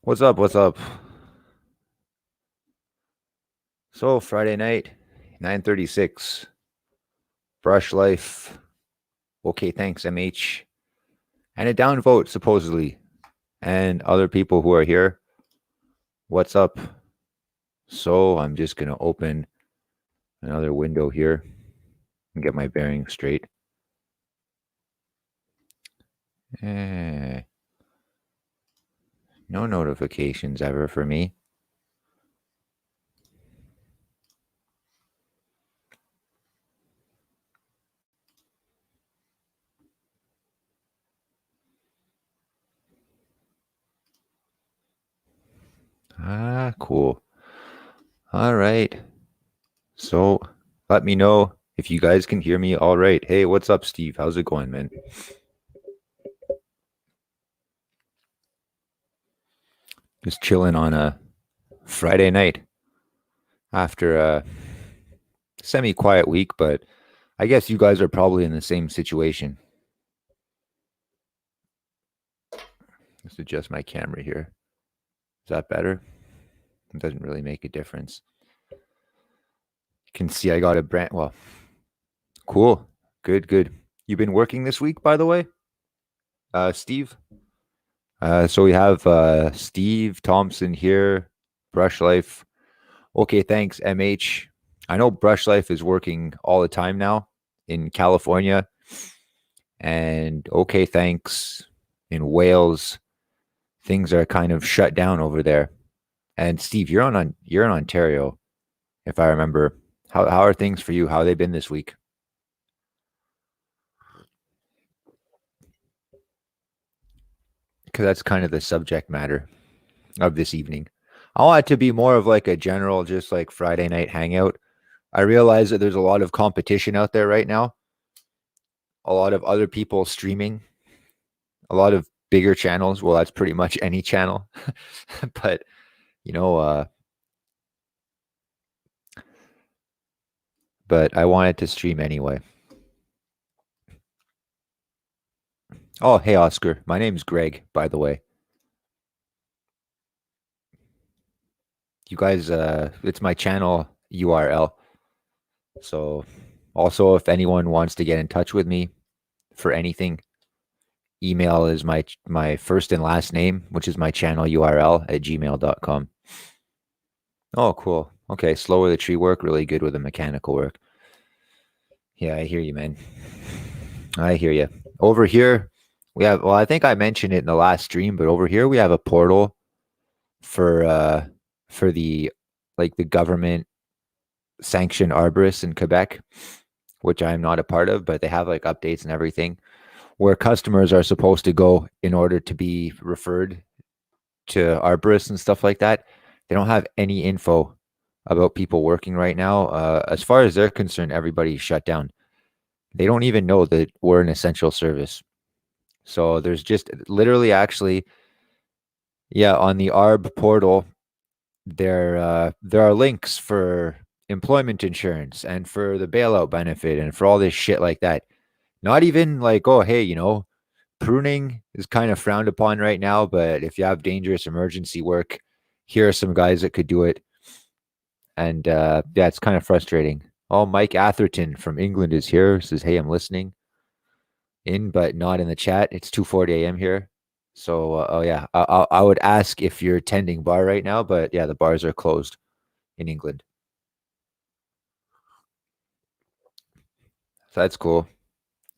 What's up? What's up? So Friday night, 9:36. Brush Life. Okay, thanks, MH. And a downvote, supposedly. And other people who are here. What's up? So I'm just gonna open another window here and get my bearings straight. Eh, no notifications ever for me. Ah, cool. All right. So let me know if you guys can hear me all right. Hey, what's up, Steve? How's it going, man? Just chilling on a Friday night after a semi quiet week, but I guess you guys are probably in the same situation. Let's adjust my camera here. Is that better? It doesn't really make a difference. You can see I got a brand. Well, cool. Good, good. You been working this week, by the way, Steve? So we have Steve Thompson here, Brush Life. Okay, thanks, MH. I know Brush Life is working all the time now in California, and okay, thanks in Wales. Things are kind of shut down over there. And Steve, you're in Ontario, if I remember. How are things for you? How have they been this week? Because that's kind of the subject matter of this evening. I want it to be more of like a general, just like Friday night hangout. I realize that there's a lot of competition out there right now, a lot of other people streaming, a lot of bigger channels. Well, that's pretty much any channel, but you know, but I wanted to stream anyway. Oh, hey, Oscar. My name's Greg, by the way. You guys, it's my channel URL. So, also, if anyone wants to get in touch with me for anything, email is my first and last name, which is my channel URL at gmail.com. Oh, cool. Okay, slow with the tree work, really good with the mechanical work. Yeah, I hear you, man. I hear you. Over here, we have, well, I think I mentioned it in the last stream, but over here we have a portal for the like the government sanctioned arborists in Quebec, which I'm not a part of, but they have like updates and everything where customers are supposed to go in order to be referred to arborists and stuff like that. They don't have any info about people working right now. As far as they're concerned, everybody's shut down. They don't even know that we're an essential service. So there's just literally actually, yeah, on the ARB portal, there are links for employment insurance and for the bailout benefit and for all this shit like that. Not even like, oh, hey, pruning is kind of frowned upon right now, but if you have dangerous emergency work, here are some guys that could do it. And yeah, it's kind of frustrating. Oh, Mike Atherton from England is here. Says, hey, I'm listening in, but not in the chat. It's 2:40 a.m. here. So, oh yeah, I would ask if you're attending bar right now, but yeah, the bars are closed in England. So that's cool.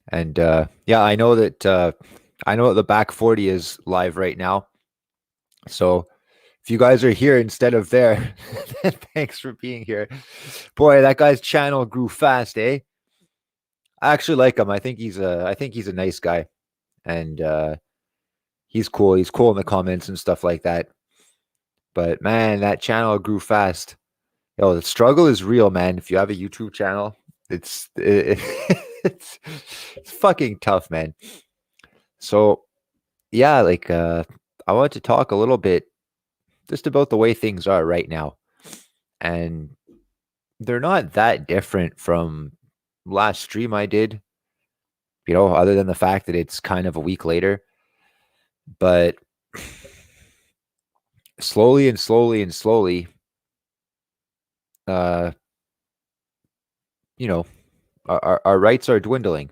And yeah, I know that the back 40 is live right now. So if you guys are here instead of there, thanks for being here. Boy, that guy's channel grew fast, eh? I actually like him. I think he's a nice guy. And he's cool. He's cool in the comments and stuff like that. But man, that channel grew fast. Yo, the struggle is real, man. If you have a YouTube channel, it's it's fucking tough, man. So yeah, like I want to talk a little bit just about the way things are right now. And they're not that different from last stream I did, other than the fact that it's kind of a week later. But slowly and slowly and slowly, uh, you know, our rights are dwindling.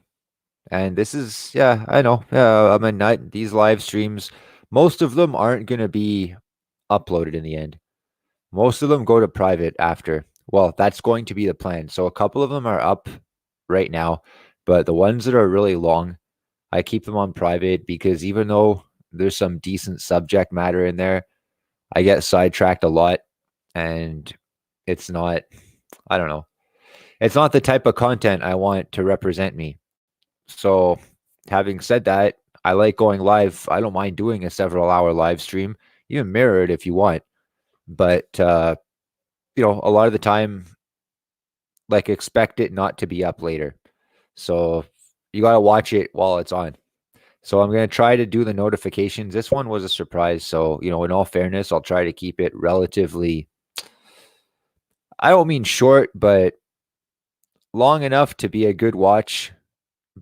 And this is, yeah, I know. I mean, not these live streams, most of them aren't going to be uploaded in the end. Most of them go to private after. Well, that's going to be the plan. So a couple of them are up right now, but the ones that are really long, I keep them on private because even though there's some decent subject matter in there, I get sidetracked a lot and it's not, I don't know, it's not the type of content I want to represent me. So, having said that, I like going live. I don't mind doing a several hour live stream, even mirrored if you want. But, a lot of the time, like, expect it not to be up later. So, you got to watch it while it's on. So, I'm going to try to do the notifications. This one was a surprise. So, in all fairness, I'll try to keep it relatively, I don't mean short, but long enough to be a good watch,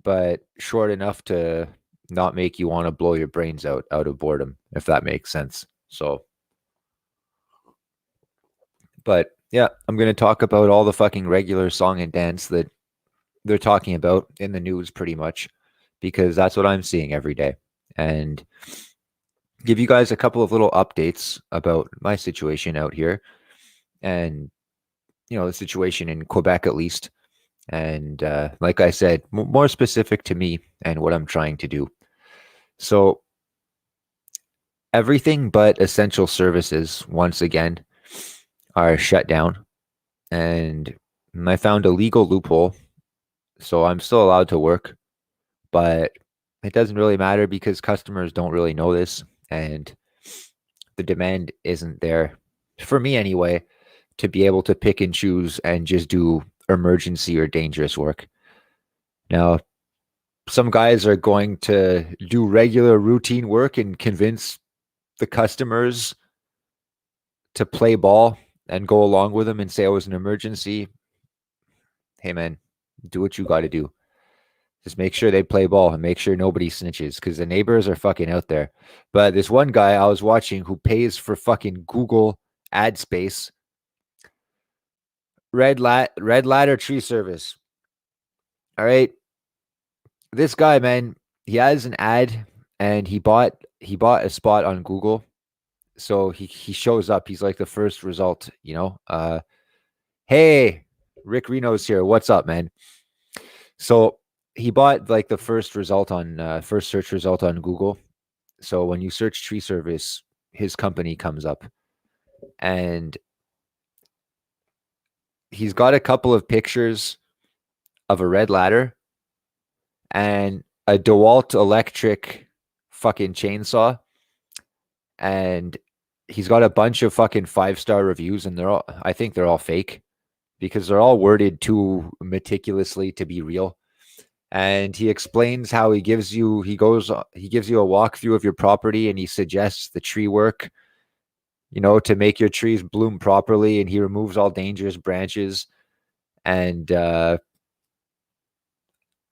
but short enough to not make you want to blow your brains out of boredom, if that makes sense. So, but yeah, I'm going to talk about all the fucking regular song and dance that they're talking about in the news pretty much because that's what I'm seeing every day. And give you guys a couple of little updates about my situation out here and the situation in Quebec at least. And like I said, more specific to me and what I'm trying to do. So, everything but essential services, once again, are shut down. And I found a legal loophole. So I'm still allowed to work, but it doesn't really matter because customers don't really know this. And the demand isn't there, for me anyway, to be able to pick and choose and just do emergency or dangerous work. Now, some guys are going to do regular routine work and convince the customers to play ball and go along with them and say it was an emergency. Hey, man, do what you got to do. Just make sure they play ball and make sure nobody snitches because the neighbors are fucking out there. But this one guy I was watching who pays for fucking Google ad space, Red Ladder Tree Service. All right, this guy, man, he has an ad and he bought a spot on Google. So he shows up. He's like the first result, Hey, Rick Reno's here. What's up, man? So he bought like the first result on first search result on Google. So when you search tree service, his company comes up, and he's got a couple of pictures of a red ladder and a DeWalt electric fucking chainsaw, and he's got a bunch of fucking 5-star reviews, and I think they're all fake because they're all worded too meticulously to be real. And he explains how he gives you a walkthrough of your property and he suggests the tree work, to make your trees bloom properly, and he removes all dangerous branches. And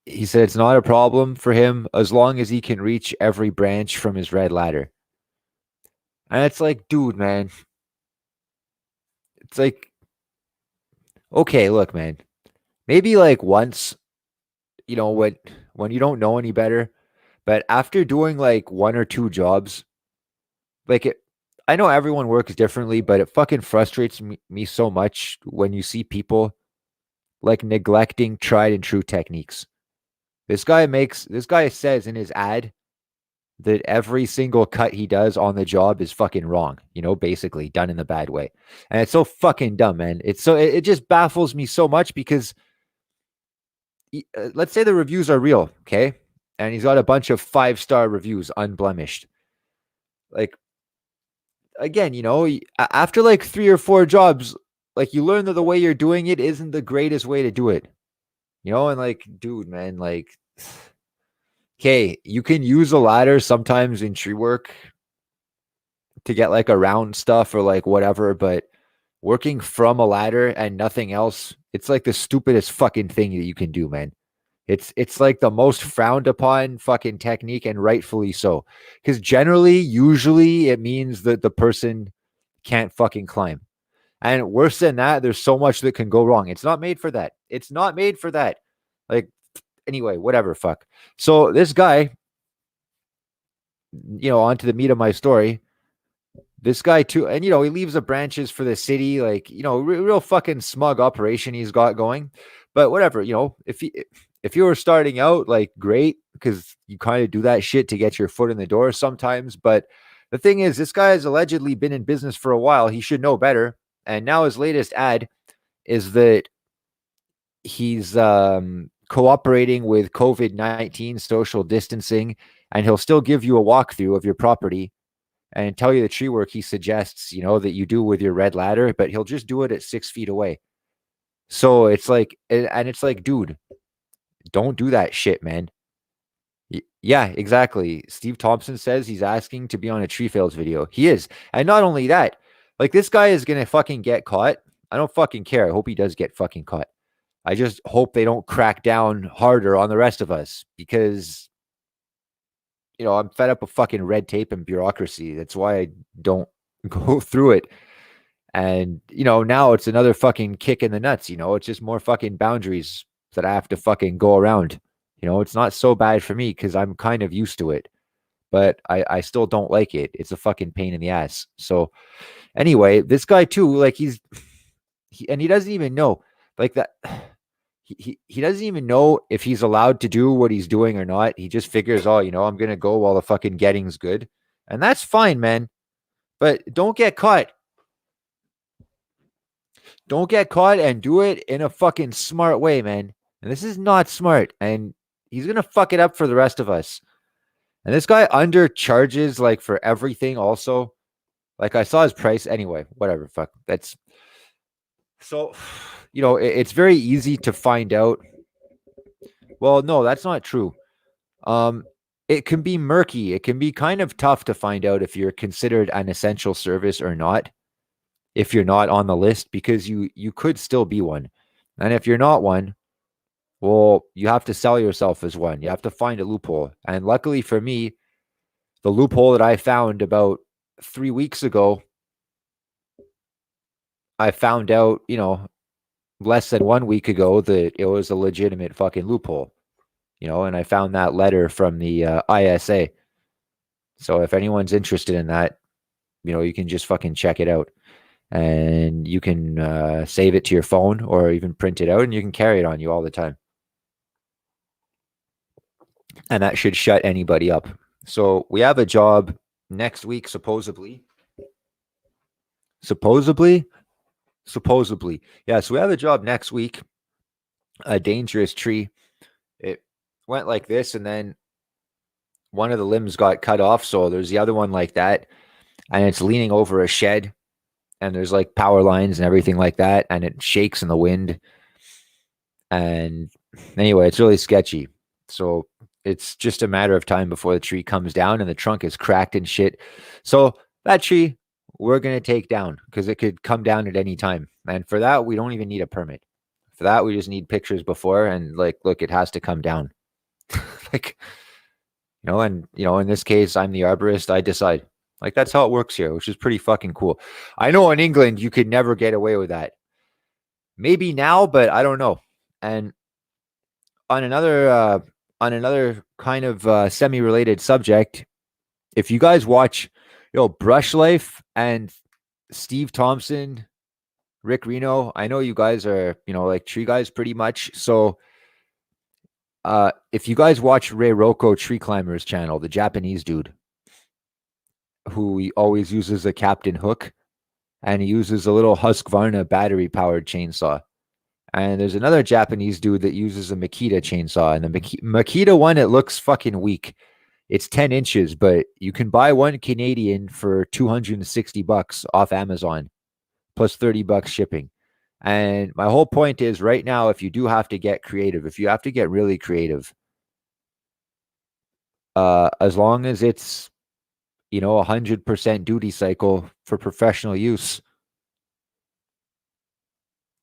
he said it's not a problem for him as long as he can reach every branch from his red ladder. And it's like, dude, man, it's like, okay, look, man, maybe like once, when you don't know any better, but after doing like one or two jobs, like I know everyone works differently, but it fucking frustrates me so much when you see people like neglecting tried and true techniques. This guy says in his ad that every single cut he does on the job is fucking wrong, basically done in the bad way. And it's so fucking dumb, man. It just baffles me so much because let's say the reviews are real, okay? And he's got a bunch of 5-star reviews, unblemished. Like, again, after like 3 or 4 jobs, like you learn that the way you're doing it isn't the greatest way to do it. And like, dude, man, like, okay, you can use a ladder sometimes in tree work to get like around stuff or like whatever, but working from a ladder and nothing else, it's like the stupidest fucking thing that you can do, man. It's like the most frowned upon fucking technique, and rightfully so. Because usually it means that the person can't fucking climb. And worse than that, there's so much that can go wrong. It's not made for that. It's not made for that. Like, anyway, whatever, fuck. So this guy, onto the meat of my story. This guy too, and he leaves the branches for the city, like real fucking smug operation he's got going. But whatever, if you were starting out, like, great, because you kind of do that shit to get your foot in the door sometimes. But the thing is, this guy has allegedly been in business for a while. He should know better. And now his latest ad is that he's cooperating with COVID-19 social distancing, and he'll still give you a walkthrough of your property and tell you the tree work he suggests, that you do with your red ladder, but he'll just do it at 6 feet away. So it's like, dude, don't do that shit, man. Yeah, exactly. Steve Thompson says he's asking to be on a tree fails video. He is. And not only that, like, this guy is going to fucking get caught. I don't fucking care. I hope he does get fucking caught. I just hope they don't crack down harder on the rest of us, because I'm fed up with fucking red tape and bureaucracy. That's why I don't go through it. And, now it's another fucking kick in the nuts. It's just more fucking boundaries that I have to fucking go around. It's not so bad for me because I'm kind of used to it, but I still don't like it. It's a fucking pain in the ass. So anyway, this guy too, like, he doesn't even know, like, that. He doesn't even know if he's allowed to do what he's doing or not. He just figures, I'm going to go while the fucking getting's good. And that's fine, man. But don't get caught. Don't get caught, and do it in a fucking smart way, man. And this is not smart. And he's going to fuck it up for the rest of us. And this guy undercharges, like, for everything also. Like, I saw his price. Anyway, whatever. Fuck. That's so... it's very easy to find out. Well, no, that's not true. It can be murky. It can be kind of tough to find out if you're considered an essential service or not, if you're not on the list, because you could still be one. And if you're not one, well, you have to sell yourself as one. You have to find a loophole. And luckily for me, the loophole that I found about 3 weeks ago, I found out, less than 1 week ago, that it was a legitimate fucking loophole, and I found that letter from the ISA. So if anyone's interested in that, you can just fucking check it out, and you can save it to your phone or even print it out, and you can carry it on you all the time. And that should shut anybody up. So we have a job next week, supposedly. Yeah, so we have a job next week, a dangerous tree. It went like this, and then one of the limbs got cut off, so there's the other one like that, and it's leaning over a shed, and there's like power lines and everything like that, and it shakes in the wind. And anyway, it's really sketchy. So it's just a matter of time before the tree comes down, and the trunk is cracked and shit. So that tree, we're going to take down, because it could come down at any time. And for that, we don't even need a permit. For that, we just need pictures before, and, like, look, it has to come down. Like, and, in this case, I'm the arborist. I decide. Like, that's how it works here, which is pretty fucking cool. I know in England, you could never get away with that. Maybe now, but I don't know. And on another kind of semi-related subject, if you guys watch, Brush Life and Steve Thompson, Rick Reno, I know you guys are, like, tree guys pretty much. So if you guys watch Ray Rocco Tree Climbers channel, the Japanese dude who he always uses a Captain Hook, and he uses a little Husqvarna battery powered chainsaw. And there's another Japanese dude that uses a Makita chainsaw, and the Makita one, it looks fucking weak. It's 10 inches, but you can buy one Canadian for $260 off Amazon, plus $30 shipping. And my whole point is, right now, if you do have to get creative, if you have to get really creative, as long as it's, 100% duty cycle for professional use,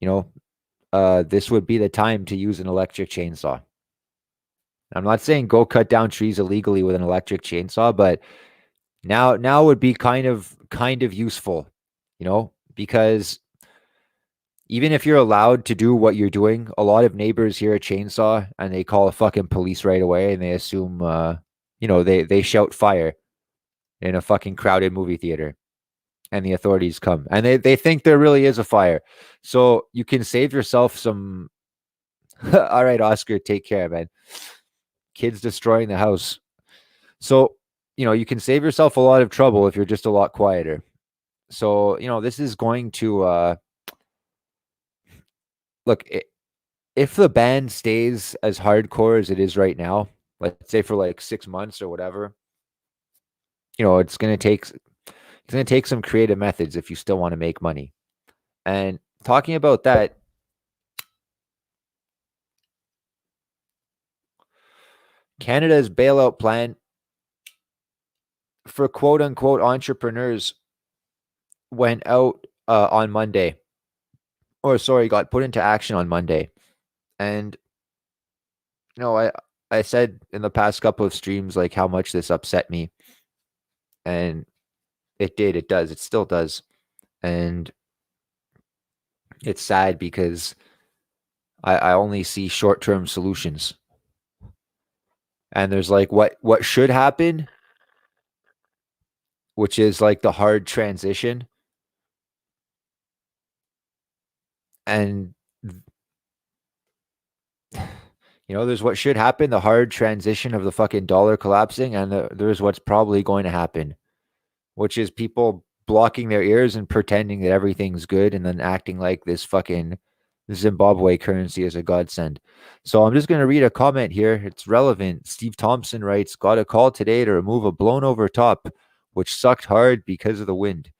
this would be the time to use an electric chainsaw. I'm not saying go cut down trees illegally with an electric chainsaw, but now would be kind of useful, because even if you're allowed to do what you're doing, a lot of neighbors hear a chainsaw and they call the fucking police right away and they assume, they shout fire in a fucking crowded movie theater and the authorities come and they think there really is a fire. So you can save yourself some. All right, Oscar, take care, man. Kids destroying the house. So, you can save yourself a lot of trouble if you're just a lot quieter. So, this is going to look, if the band stays as hardcore as it is right now, let's say for like 6 months or whatever, it's going to take some creative methods if you still want to make money. And talking about that, Canada's bailout plan for quote unquote entrepreneurs went out on Monday. Or sorry, got put into action on Monday. And I said in the past couple of streams like how much this upset me. And it does, it still does. And it's sad because I only see short-term solutions. And there's like what should happen, which is like the hard transition. And there's what should happen, the hard transition of the fucking dollar collapsing, and there's what's probably going to happen, which is people blocking their ears and pretending that everything's good and then acting like this fucking Zimbabwe currency is a godsend. So I'm just going to read a comment here. It's relevant. Steve Thompson writes, got a call today to remove a blown over top, which sucked hard because of the wind.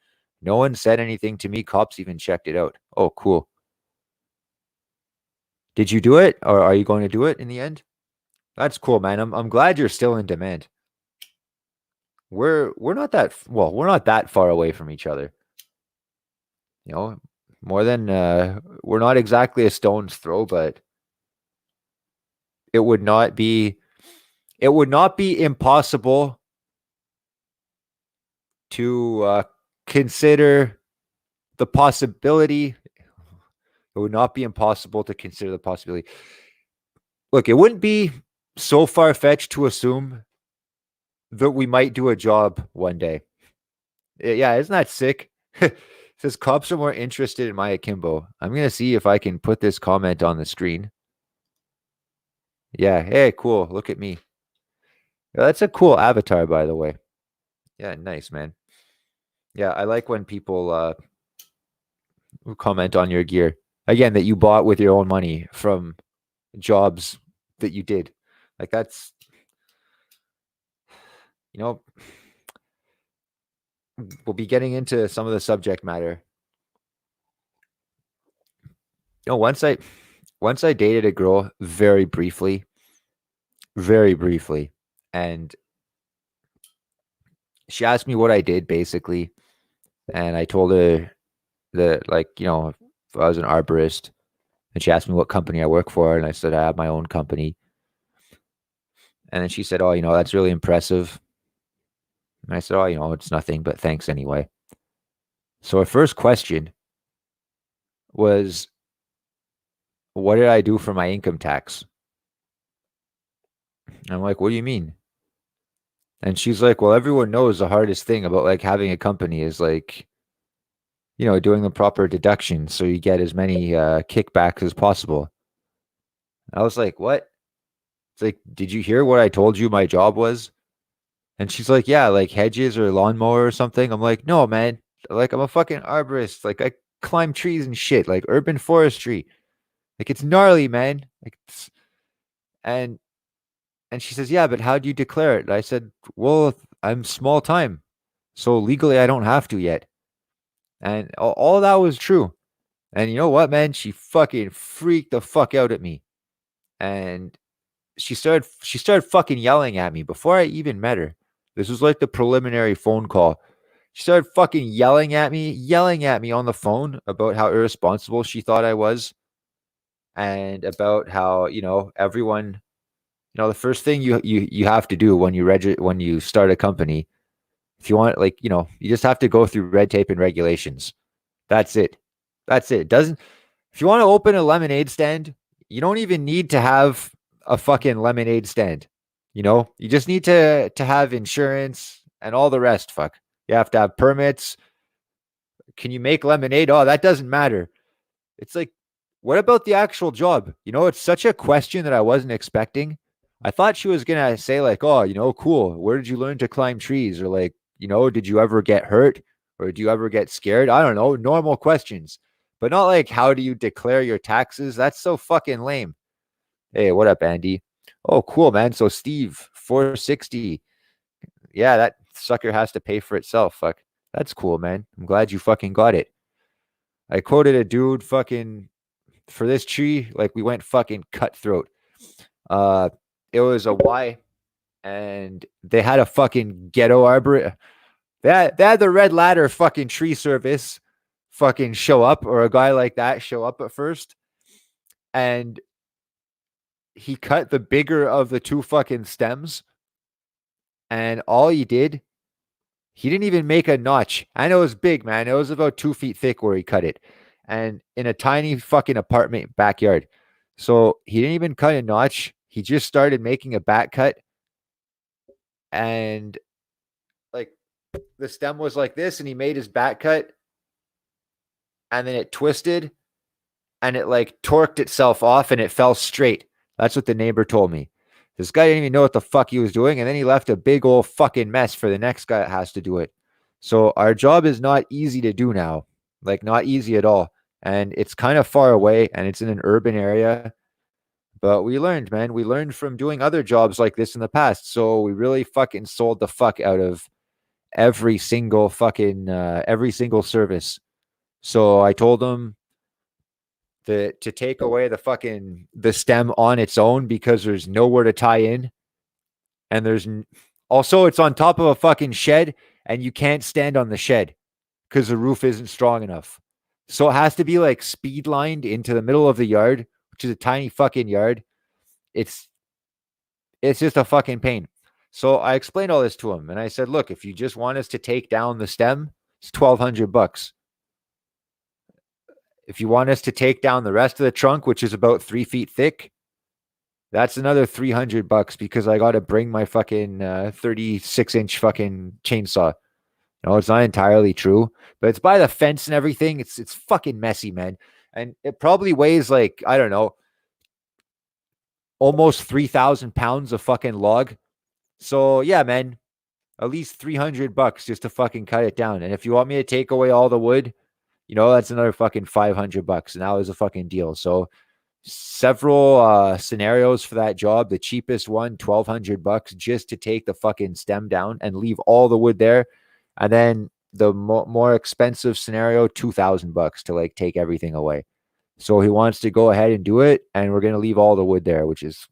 No one said anything to me. Cops even checked it out. Oh, cool. Did you do it, or are you going to do it in the end? That's cool, man. I'm glad you're still in demand. We're not that far away from each other. More than we're not exactly a stone's throw, but it would not be impossible to consider the possibility. It would not be impossible to consider the possibility. Look, it wouldn't be so far-fetched to assume that we might do a job one day. Yeah, isn't that sick? It says cops are more interested in my akimbo. I'm going to see if I can put this comment on the screen. Yeah, hey, cool. Look at me. Yeah, that's a cool avatar, by the way. Yeah, nice, man. Yeah, I like when people comment on your gear. Again, that you bought with your own money from jobs that you did. Like that's, we'll be getting into some of the subject matter. Once I dated a girl very briefly, and she asked me what I did basically, and I told her that if I was an arborist, and she asked me what company I work for, and I said I have my own company. And then she said, "Oh, that's really impressive." And I said, "Oh, it's nothing, but thanks anyway." So her first question was, what did I do for my income tax? And I'm like, what do you mean? And she's like, well, everyone knows the hardest thing about like having a company is like, doing the proper deductions so you get as many kickbacks as possible. I was like, what? It's like, did you hear what I told you my job was? And she's like, yeah, like hedges or lawnmower or something. I'm like, no, man. Like, I'm a fucking arborist. Like, I climb trees and shit, like urban forestry. Like, it's gnarly, man. Like, and she says, yeah, but how do you declare it? And I said, well, I'm small time. So legally, I don't have to yet. And all that was true. And you know what, man? She fucking freaked the fuck out at me. And she started fucking yelling at me before I even met her. This was like the preliminary phone call. She started fucking yelling at me on the phone about how irresponsible she thought I was. And about how, everyone, the first thing you have to do when you start a company, if you want, you just have to go through red tape and regulations. That's it. That's it. Doesn't If you want to open a lemonade stand, you don't even need to have a fucking lemonade stand. You just need to have insurance and all the rest. Fuck. You have to have permits. Can you make lemonade? Oh, that doesn't matter. It's like, what about the actual job? It's such a question that I wasn't expecting. I thought she was gonna say like, oh, cool. Where did you learn to climb trees? Or like, did you ever get hurt? Or do you ever get scared? I don't know. Normal questions. But not like, how do you declare your taxes? That's so fucking lame. Hey, what up, Andy? Oh, cool, man. So Steve, 460. Yeah, that sucker has to pay for itself. Fuck. That's cool, man. I'm glad you fucking got it. I quoted a dude fucking for this tree, like we went fucking cutthroat. Uh it was a Y, and they had a fucking ghetto arbor. They had the red ladder fucking tree service fucking show up, or a guy like that show up at first. And he cut the bigger of the two fucking stems. And all he didn't even make a notch. I know it was big, man. It was about 2 feet thick where he cut it. And in a tiny fucking apartment backyard. So he didn't even cut a notch. He just started making a back cut. And like the stem was like this, and he made his back cut. And then it twisted, and it like torqued itself off, and it fell straight. That's what the neighbor told me. This guy didn't even know what the fuck he was doing. And then he left a big old fucking mess for the next guy that has to do it. So our job is not easy to do now. Like, not easy at all. And it's kind of far away, and it's in an urban area. But we learned, man. We learned from doing other jobs like this in the past. So we really fucking sold the fuck out of every single service. So I told them to take away the stem on its own, because there's nowhere to tie in. And also, it's on top of a fucking shed, and you can't stand on the shed because the roof isn't strong enough. So it has to be like speed lined into the middle of the yard, which is a tiny fucking yard. It's just a fucking pain. So I explained all this to him, and I said, look, if you just want us to take down the stem, it's $1,200. If you want us to take down the rest of the trunk, which is about 3 feet thick, that's another $300, because I got to bring my fucking 36-inch fucking chainsaw. No, it's not entirely true, but it's by the fence and everything. It's fucking messy, man. And it probably weighs like, I don't know, almost 3,000 pounds of fucking log. So yeah, man, at least $300 just to fucking cut it down. And if you want me to take away all the wood, that's another fucking $500. And that was a fucking deal. So several scenarios for that job. The cheapest one, $1,200 just to take the fucking stem down and leave all the wood there. And then the more expensive scenario, $2,000 to like take everything away. So he wants to go ahead and do it, and we're gonna leave all the wood there, which is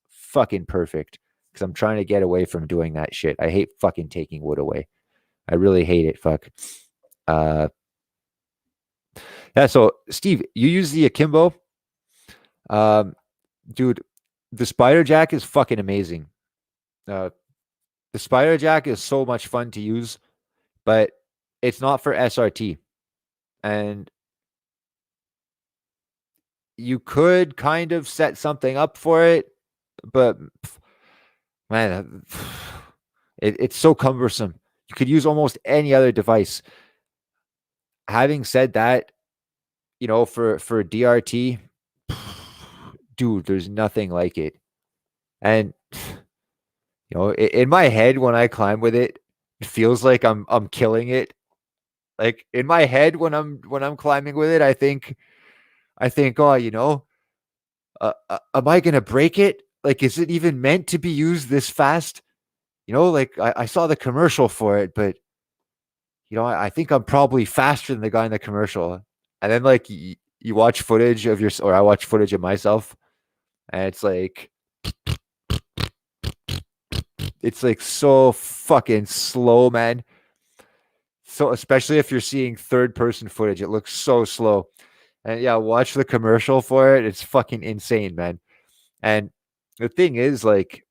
fucking perfect, because I'm trying to get away from doing that shit. I hate fucking taking wood away. I really hate it. Fuck. Yeah. So Steve, you use the Akimbo. Dude, the Spider Jack is fucking amazing. The Spider Jack is so much fun to use, but it's not for SRT. And you could kind of set something up for it, but man, it's so cumbersome. You could use almost any other device. Having said that, for DRT, dude, there's nothing like it. And in my head, when I climb with it, it feels like I'm killing it. Like in my head, when I'm climbing with it, I think, oh, am I gonna break it? Like, is it even meant to be used this fast? Like I saw the commercial for it, but I think I'm probably faster than the guy in the commercial. And then like you watch footage of or I watch footage of myself, and it's like so fucking slow, man. So especially if you're seeing third person footage, it looks so slow. And yeah, watch the commercial for it. It's fucking insane, man. And the thing is, like,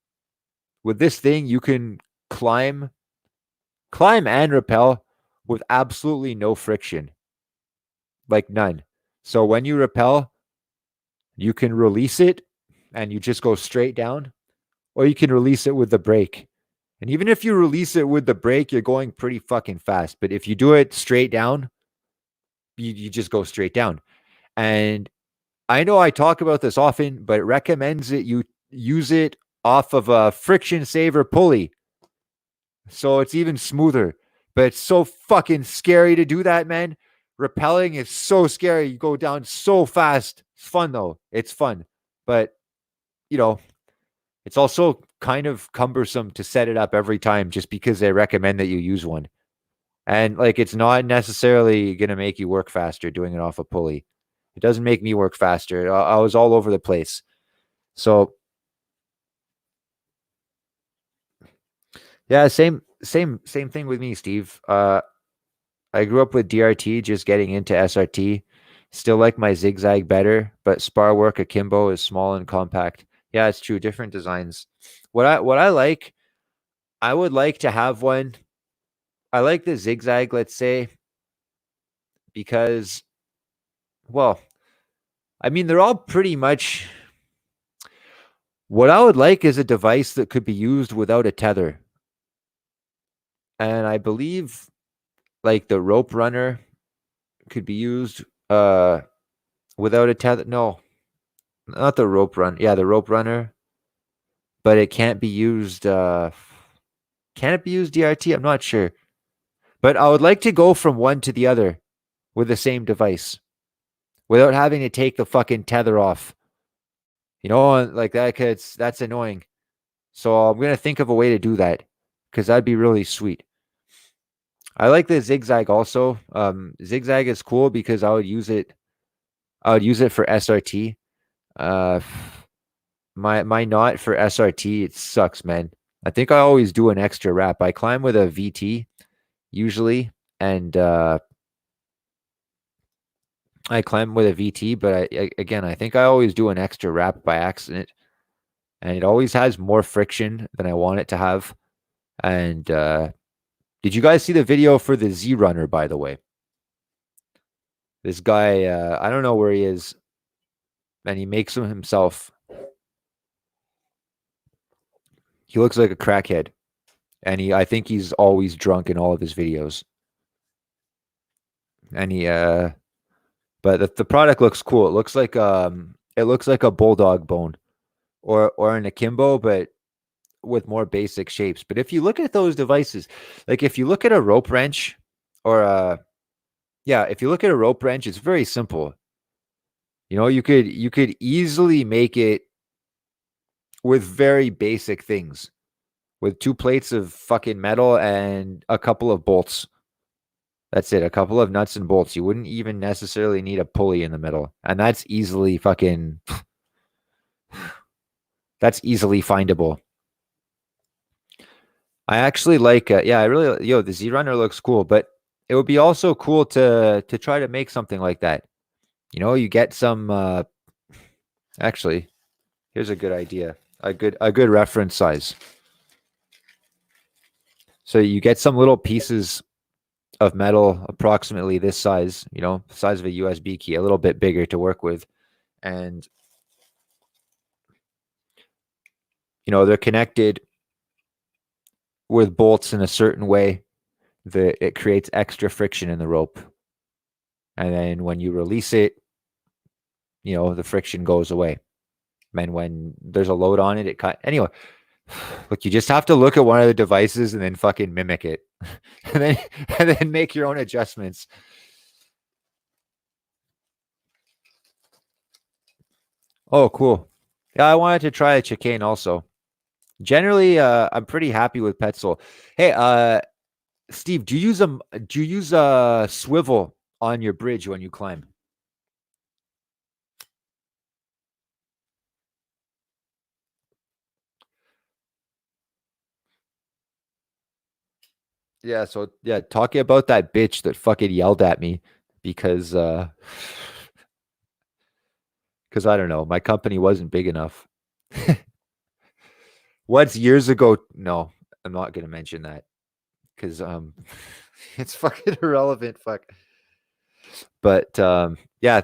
with this thing, you can climb and rappel with absolutely no friction. like none. So when you rappel, you can release it and you just go straight down, or you can release it with the brake. And even if you release it with the brake, you're going pretty fucking fast. But if you do it straight down, you just go straight down. And I know I talk about this often, but it recommends that you use it off of a friction saver pulley. So it's even smoother. But it's so fucking scary to do that, man. Rappelling is so scary. You go down so fast. It's fun though. It's fun. But, you know, it's also kind of cumbersome to set it up every time just because they recommend that you use one. And like it's not necessarily going to make you work faster doing it off a pulley. It doesn't make me work faster. I was all over the place. So yeah, same thing with me, Steve. I grew up with DRT, just getting into SRT. Still like my zigzag better, but spar work akimbo is small and compact. Yeah, it's true. Different designs. What I like, I would like to have one. I like the zigzag, let's say, because, well, I mean, they're all pretty much. What I would like is a device that could be used without a tether. And I believe like the rope runner could be used without a tether. No, not the rope run. Yeah, the rope runner, but it can't be used can it be used DRT? I'm not sure. But I would like to go from one to the other with the same device without having to take the fucking tether off. You know, like that cuz that's annoying. So I'm going to think of a way to do that cuz that'd be really sweet. I like the zigzag also. Zigzag is cool because I would use it for SRT. Uh my knot for SRT, it sucks, man. I think I always do an extra wrap. I climb with a VT usually, and I climb with a VT, but again, I think I always do an extra wrap by accident, and it always has more friction than I want it to have. And did you guys see the video for the Z Runner, by the way? This guy, I don't know where he is, and he makes them himself. He looks like a crackhead, and I think he's always drunk in all of his videos. And but the product looks cool. It looks like a bulldog bone or an akimbo, but with more basic shapes. But if you look at those devices, like if you look at a rope wrench or a yeah, if you look at a rope wrench, it's very simple. You know, you could easily make it with very basic things, with two plates of fucking metal and a couple of bolts. That's it, a couple of nuts and bolts. You wouldn't even necessarily need a pulley in the middle. And that's easily findable. I actually like yeah, I really the Z Runner looks cool, but it would be also cool to try to make something like that. You know, you get some actually, here's a good idea. A good reference size. So you get some little pieces of metal approximately this size, you know, size of a USB key, a little bit bigger to work with. And you know, they're connected with bolts in a certain way that it creates extra friction in the rope. And then when you release it, you know, the friction goes away. And when there's a load on it, it cut. Anyway, look, you just have to look at one of the devices and then fucking mimic it. and then make your own adjustments. Oh, cool. Yeah, I wanted to try a chicane also. Generally, I'm pretty happy with Petzl. Hey, Steve, do you use a swivel on your bridge when you climb? Yeah, so yeah, talking about that bitch that fucking yelled at me because because I don't know, my company wasn't big enough. What's years ago? No, I'm not gonna mention that because it's fucking irrelevant. Fuck. But yeah,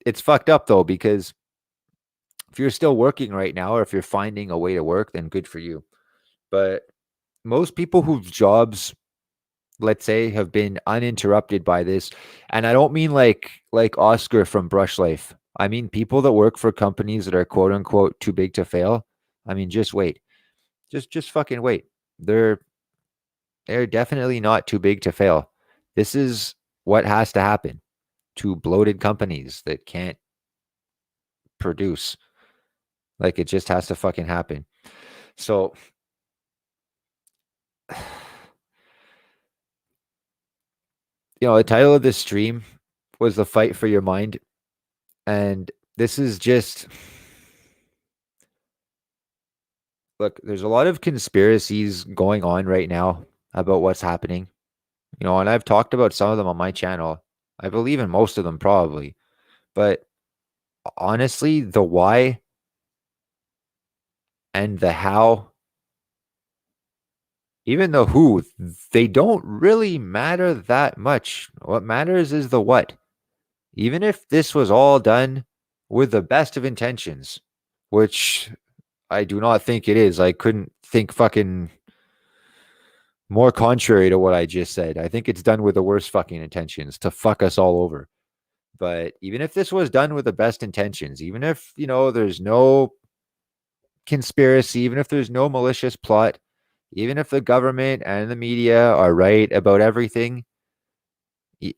it's fucked up though, because if you're still working right now, or if you're finding a way to work, then good for you. But most people whose jobs, let's say, have been uninterrupted by this, and I don't mean like Oscar from Brush Life. I mean people that work for companies that are quote unquote too big to fail. I mean, just wait. Just fucking wait. They're they're definitely not too big to fail. This is what has to happen to bloated companies that can't produce. Like, it just has to fucking happen. So the title of this stream was The Fight for Your Mind. And this is just, look, there's a lot of conspiracies going on right now about what's happening. And I've talked about some of them on my channel. I believe in most of them probably. But honestly, the why and the how, even the who, they don't really matter that much. What matters is the what. Even if this was all done with the best of intentions, which I do not think it is. I couldn't think fucking more contrary to what I just said. I think it's done with the worst fucking intentions to fuck us all over. But even if this was done with the best intentions, even if, there's no conspiracy, even if there's no malicious plot, even if the government and the media are right about everything,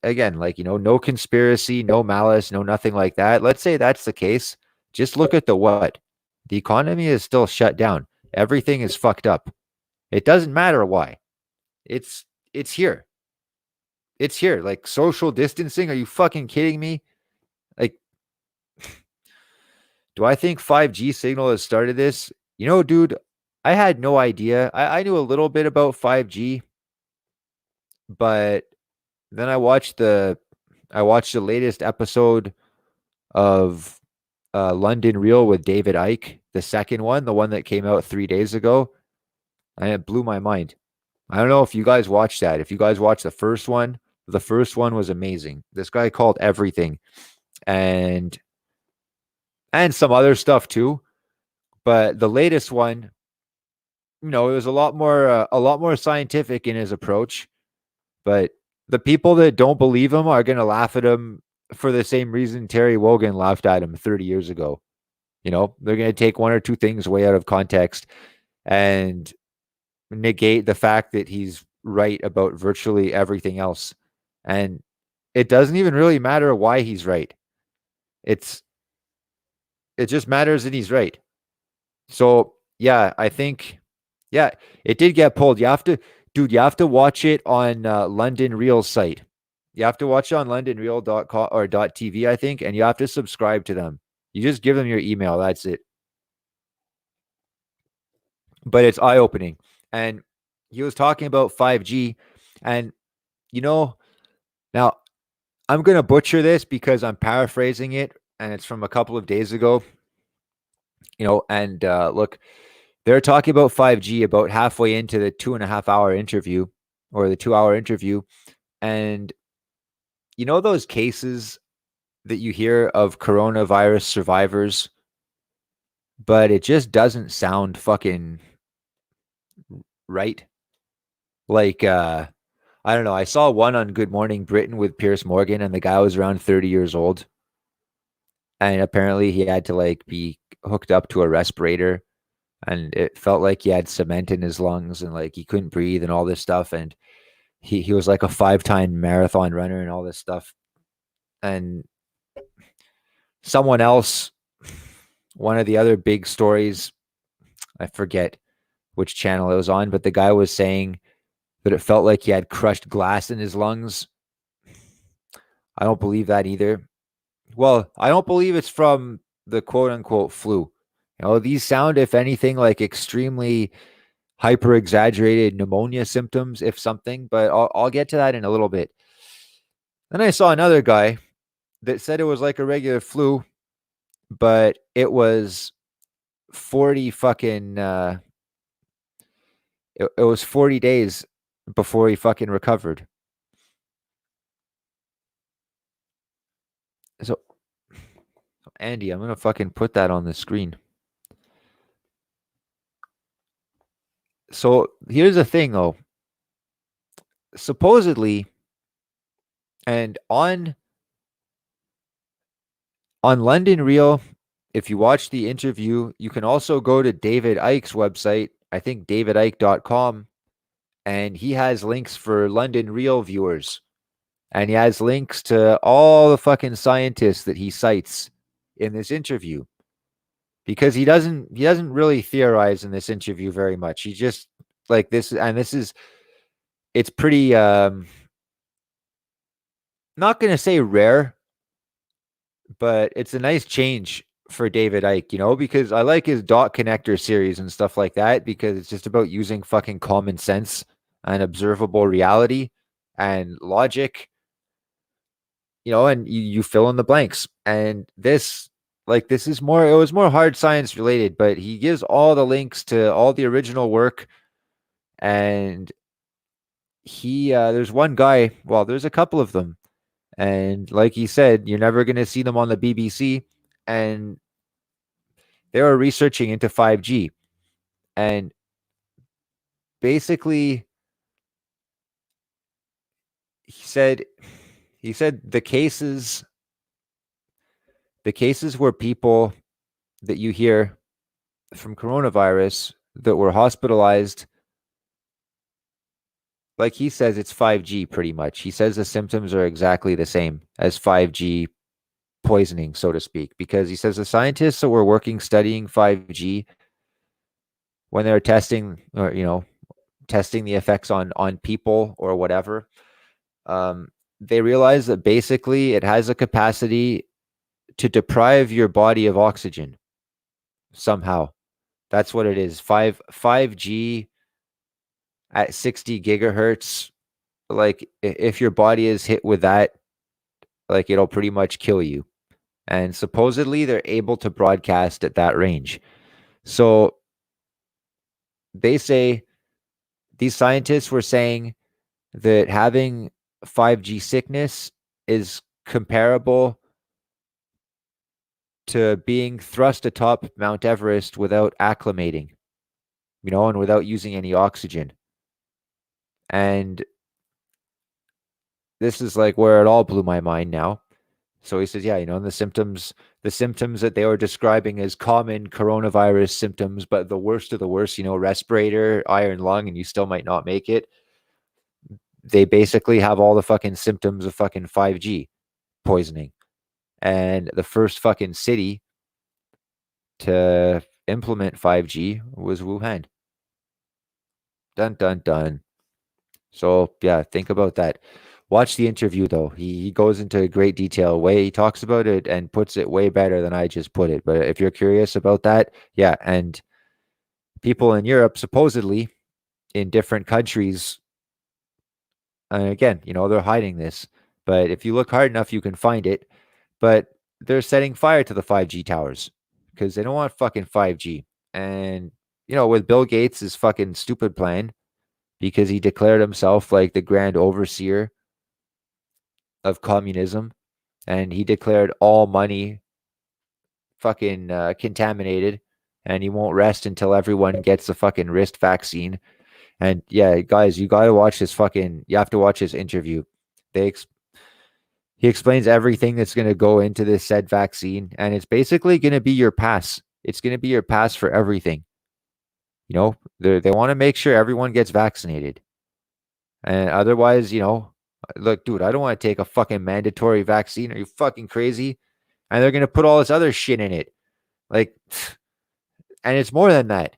again, like, no conspiracy, no malice, no nothing like that. Let's say that's the case. Just look at the what. The economy is still shut down. Everything is fucked up. It doesn't matter why. It's it's here. It's here. Like, social distancing. Are you fucking kidding me? Like, do I think 5G signal has started this? Dude, I had no idea. I knew a little bit about 5G, but then I watched the latest episode of London Real with David Icke, the second one, the one that came out 3 days ago, and it blew my mind. I don't know if you guys watched that. If you guys watched the first one was amazing. This guy called everything, and some other stuff too. But the latest one, it was a lot more scientific in his approach. But the people that don't believe him are going to laugh at him for the same reason Terry Wogan laughed at him 30 years ago. They're going to take one or two things way out of context and negate the fact that he's right about virtually everything else. And it doesn't even really matter why he's right. It just matters that he's right. So yeah, I think, yeah, it did get pulled. You have to watch it on London Real's site. You have to watch it on londonreal.com or .tv, I think, and you have to subscribe to them. You just give them your email. That's it. But it's eye opening. And he was talking about 5G, and now I'm gonna butcher this because I'm paraphrasing it, and it's from a couple of days ago. And look, they're talking about 5G about halfway into the 2.5 hour interview, or the 2 hour interview. And those cases that you hear of coronavirus survivors, but it just doesn't sound fucking right. Like, I don't know. I saw one on Good Morning Britain with Pierce Morgan, and the guy was around 30 years old. And apparently he had to like be hooked up to a respirator, and it felt like he had cement in his lungs, and like he couldn't breathe and all this stuff. And he was like a 5-time marathon runner and all this stuff. And someone else, one of the other big stories, I forget which channel it was on, but the guy was saying that it felt like he had crushed glass in his lungs. I don't believe that either. Well, I don't believe it's from the quote unquote flu. These sound, if anything, like extremely hyper exaggerated pneumonia symptoms, if something, but I'll get to that in a little bit. Then I saw another guy that said it was like a regular flu, but it was 40 fucking, it was 40 days before he fucking recovered. So, Andy, I'm gonna fucking put that on the screen. So here's the thing, though. Supposedly, and on London Real, if you watch the interview, you can also go to David Icke's website, I think davidicke.com, and he has links for London Real viewers. And he has links to all the fucking scientists that he cites in this interview. Because he doesn't really theorize in this interview very much. He just like this, and this is it's pretty not gonna say rare, but it's a nice change for David Icke, because I like his dot connector series and stuff like that because it's just about using fucking common sense and observable reality and logic, and you fill in the blanks. And this is more, it was more hard science related, but he gives all the links to all the original work. And there's one guy, well, there's a couple of them. And like he said, you're never going to see them on the BBC. And they were researching into 5G. And basically, he said the cases where people that you hear from coronavirus that were hospitalized, like he says, it's 5G pretty much. He says the symptoms are exactly the same as 5G poisoning, so to speak, because he says the scientists that were working studying 5G when they were testing, or testing the effects on people or whatever, they realized that basically it has a capacity to deprive your body of oxygen somehow. That's what it is. 5G at 60 gigahertz. Like if your body is hit with that, like it'll pretty much kill you. And supposedly they're able to broadcast at that range. So they say these scientists were saying that having 5G sickness is comparable to being thrust atop Mount Everest without acclimating, and without using any oxygen. And this is like where it all blew my mind now. So he says, yeah, the symptoms that they were describing as common coronavirus symptoms, but the worst of the worst, respirator, iron lung, and you still might not make it. They basically have all the fucking symptoms of fucking 5G poisoning. And the first fucking city to implement 5G was Wuhan. Dun, dun, dun. So, yeah, think about that. Watch the interview, though. He goes into great detail. He talks about it and puts it way better than I just put it. But if you're curious about that, yeah. And people in Europe, supposedly in different countries, and again, they're hiding this. But if you look hard enough, you can find it. But they're setting fire to the 5G towers because they don't want fucking 5G. And, with Bill Gates' fucking stupid plan, because he declared himself like the grand overseer of communism, and he declared all money fucking contaminated, and he won't rest until everyone gets the fucking wrist vaccine. And yeah, guys, you gotta watch this fucking. You have to watch this interview. He explains everything that's gonna go into this said vaccine, and it's basically gonna be your pass. It's gonna be your pass for everything. They want to make sure everyone gets vaccinated, and otherwise, look, dude, I don't want to take a fucking mandatory vaccine. Are you fucking crazy? And they're gonna put all this other shit in it, like, and it's more than that.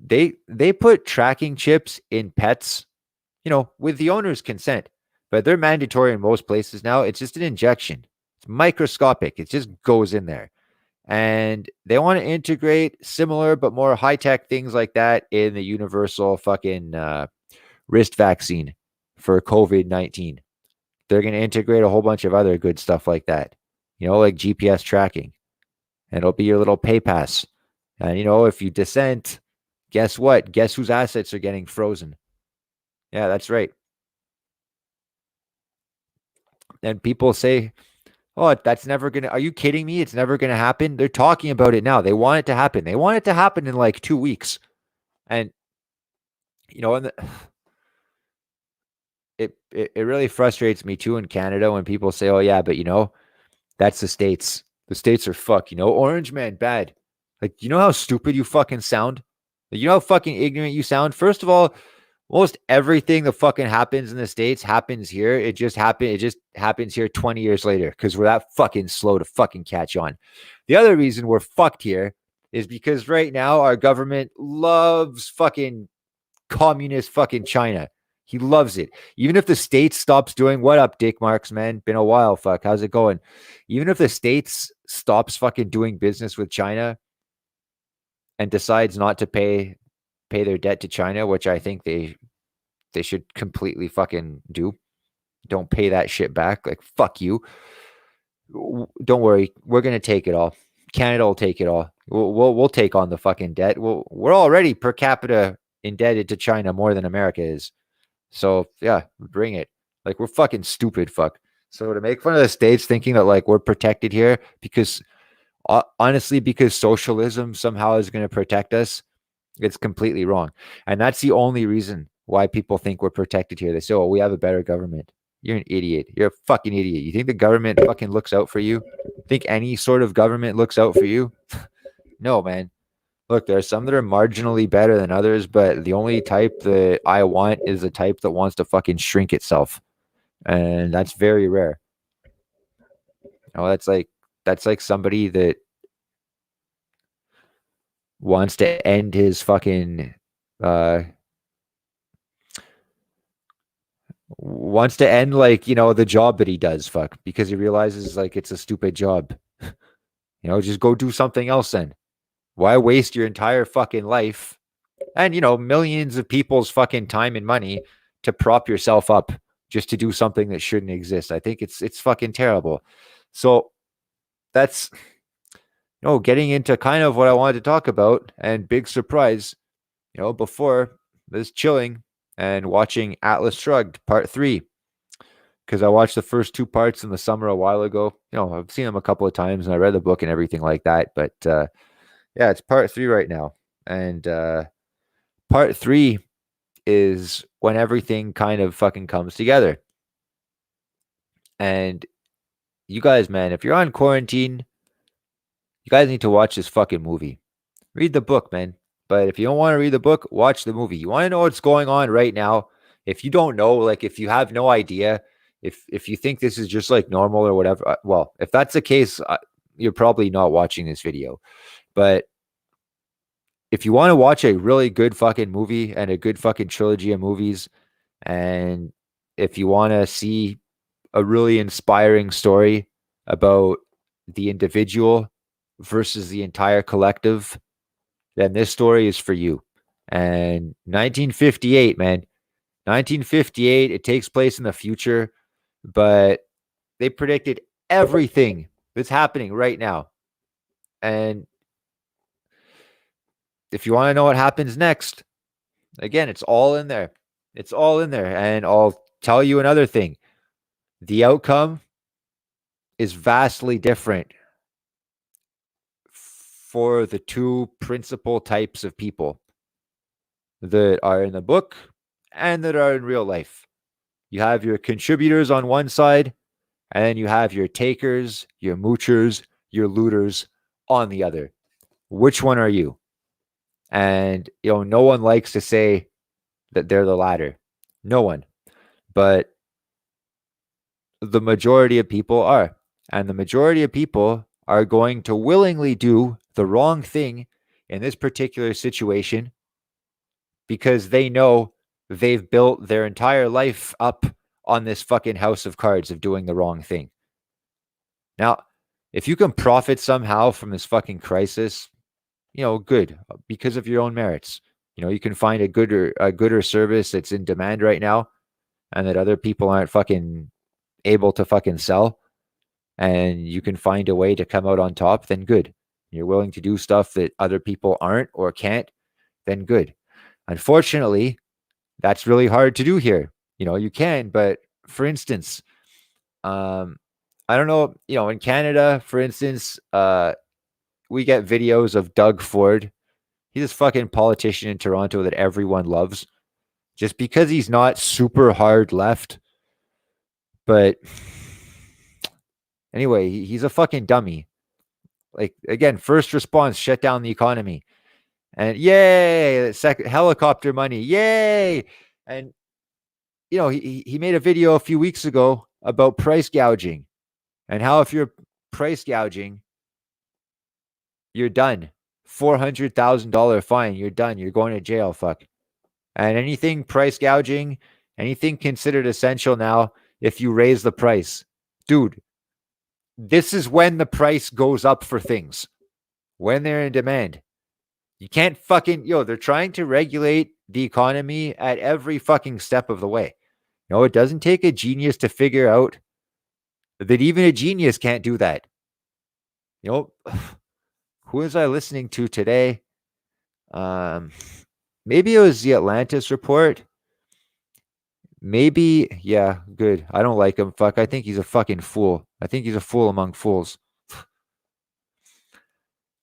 They put tracking chips in pets, with the owner's consent, but they're mandatory in most places now. It's just an injection. It's microscopic. It just goes in there. And they want to integrate similar but more high tech things like that in the universal fucking wrist vaccine for COVID-19. They're going to integrate a whole bunch of other good stuff like that, like GPS tracking. And it'll be your little pay pass. And, if you dissent, guess what? Guess whose assets are getting frozen? Yeah, that's right. And people say Oh, that's never gonna. Are you kidding me? It's never gonna happen. They're talking about it now. They want it to happen. They want it to happen in like 2 weeks. And and it really frustrates me too in Canada when people say, "Oh yeah, but that's the states. The states are fuck. Orange man bad." Like, you know how stupid you fucking sound. Like, you know how fucking ignorant you sound. First of all, most everything that fucking happens in the states happens here. It just happened. It just happens here 20 years later because we're that fucking slow to fucking catch on. The other reason we're fucked here is because right now our government loves fucking communist fucking China. He loves it. Even if the States stops doing what up, Dick Marks, man? Been a while, fuck. How's it going? Even if the States stops fucking doing business with China and decides not to pay their debt to China, which I think they should completely fucking do. Don't pay that shit back. Like, fuck you. Don't worry. We're gonna take it all. Canada will take it all. We'll take on the fucking debt. We're already per capita indebted to China more than America is. So yeah, bring it. Like, we're fucking stupid, fuck. So to make fun of the states thinking that like we're protected here because honestly, because socialism somehow is going to protect us, it's completely wrong. And that's the only reason why people think we're protected here. They say, "Oh, we have a better government." You're an idiot. You're a fucking idiot. You think the government fucking looks out for you? Think any sort of government looks out for you? No, man. Look, there are some that are marginally better than others, but the only type that I want is the type that wants to fucking shrink itself. And that's very rare. That's like somebody that wants to end his fucking uh wants to end like, the job that he does, fuck, because he realizes like it's a stupid job. Just go do something else then. Why waste your entire fucking life and millions of people's fucking time and money to prop yourself up just to do something that shouldn't exist? I think it's fucking terrible. So that's getting into kind of what I wanted to talk about, and big surprise, before this chilling and watching Atlas Shrugged Part 3, because I watched the first two parts in the summer a while ago. I've seen them a couple of times and I read the book and everything like that. But yeah, it's Part 3 right now. And Part 3 is when everything kind of fucking comes together. And you guys, man, if you're on quarantine, you guys need to watch this fucking movie. Read the book, man. But if you don't want to read the book, watch the movie. You want to know what's going on right now? If you don't know, like if you have no idea, if you think this is just like normal or whatever, well, if that's the case, you're probably not watching this video. But if you want to watch a really good fucking movie and a good fucking trilogy of movies, and if you want to see a really inspiring story about the individual versus the entire collective, then this story is for you. And 1958, man, 1958, it takes place in the future, but they predicted everything that's happening right now. And if you want to know what happens next, again, it's all in there. It's all in there. And I'll tell you another thing. The outcome is vastly different for the two principal types of people that are in the book and that are in real life. You have your contributors on one side, and then you have your takers, your moochers, your looters on the other. Which one are you? And, no one likes to say that they're the latter. No one. But the majority of people are. And the majority of people are going to willingly do the wrong thing in this particular situation because they know they've built their entire life up on this fucking house of cards of doing the wrong thing. Now, if you can profit somehow from this fucking crisis, good, because of your own merits. You can find a gooder service that's in demand right now and that other people aren't fucking able to fucking sell, and you can find a way to come out on top, then good. You're willing to do stuff that other people aren't or can't, then good. Unfortunately, that's really hard to do here. You can, but for instance, I don't know, in Canada, for instance, we get videos of Doug Ford. He's this fucking politician in Toronto that everyone loves just because he's not super hard left. But anyway, he's a fucking dummy. Like, again, first response, shut down the economy. And yay, second helicopter money, yay. And, he made a video a few weeks ago about price gouging and how if you're price gouging, you're done. $400,000 fine, you're done. You're going to jail, fuck. And anything price gouging, anything considered essential now, if you raise the price, dude, this is when the price goes up for things, when they're in demand. You can't fucking, they're trying to regulate the economy at every fucking step of the way. It doesn't take a genius to figure out that even a genius can't do that. Who was I listening to today? Maybe it was the Atlantis report. Maybe, yeah, good. I don't like him. Fuck, I think he's a fucking fool. I think he's a fool among fools.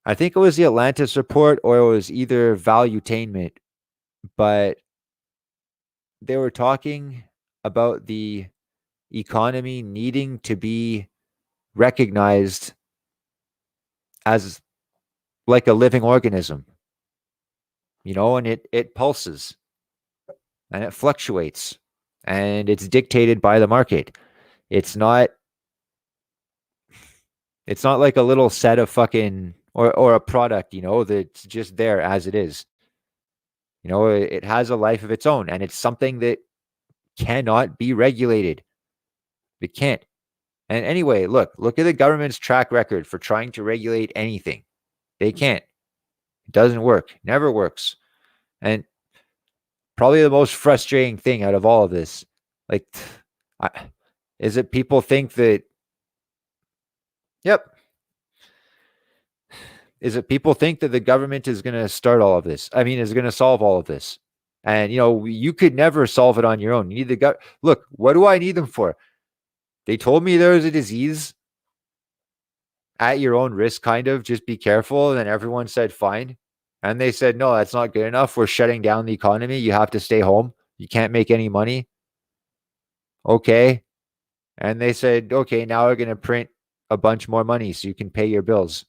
I think it was the Atlantis report or it was either Valuetainment, but they were talking about the economy needing to be recognized as like a living organism, and it pulses and it fluctuates and it's dictated by the market. It's not like a little set of fucking or a product, that's just there as it is. It has a life of its own and it's something that cannot be regulated. It can't. And anyway, look at the government's track record for trying to regulate anything. They can't. It doesn't work. Never works. And probably the most frustrating thing out of all of this, like, is that people think that, yep, is that people think that the government is going to start all of this. I mean, is going to solve all of this. And, you could never solve it on your own. You need the gut. Look, what do I need them for? They told me there was a disease at your own risk, kind of. Just be careful. And then everyone said, fine. And they said, no, that's not good enough. We're shutting down the economy. You have to stay home. You can't make any money. Okay. And they said, okay, now we're going to print a bunch more money so you can pay your bills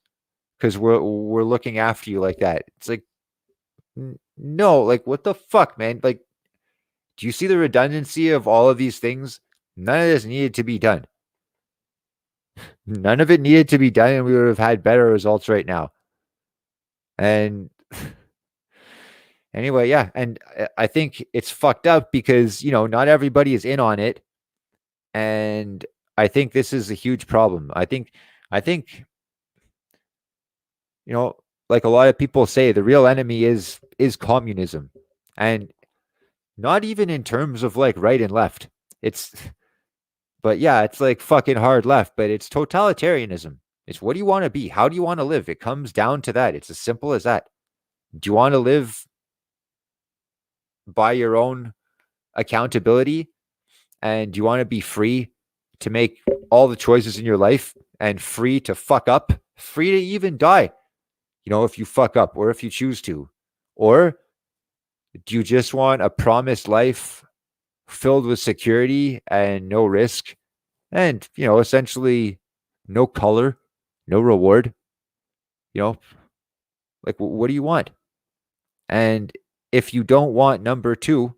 because we're looking after you like that. It's like, no, like, what the fuck, man? Like, do you see the redundancy of all of these things? None of this needed to be done. None of it needed to be done, and we would have had better results right now. And anyway, yeah. And I think it's fucked up because, not everybody is in on it. And I think this is a huge problem. I think, like a lot of people say, the real enemy is communism. And not even in terms of like right and left. But yeah, it's like fucking hard left, but it's totalitarianism. It's what do you want to be? How do you want to live? It comes down to that. It's as simple as that. Do you want to live by your own accountability? And do you want to be free to make all the choices in your life and free to fuck up, free to even die, if you fuck up or if you choose to? Or do you just want a promised life filled with security and no risk and, essentially no color, no reward? Like, what do you want? And if you don't want number two,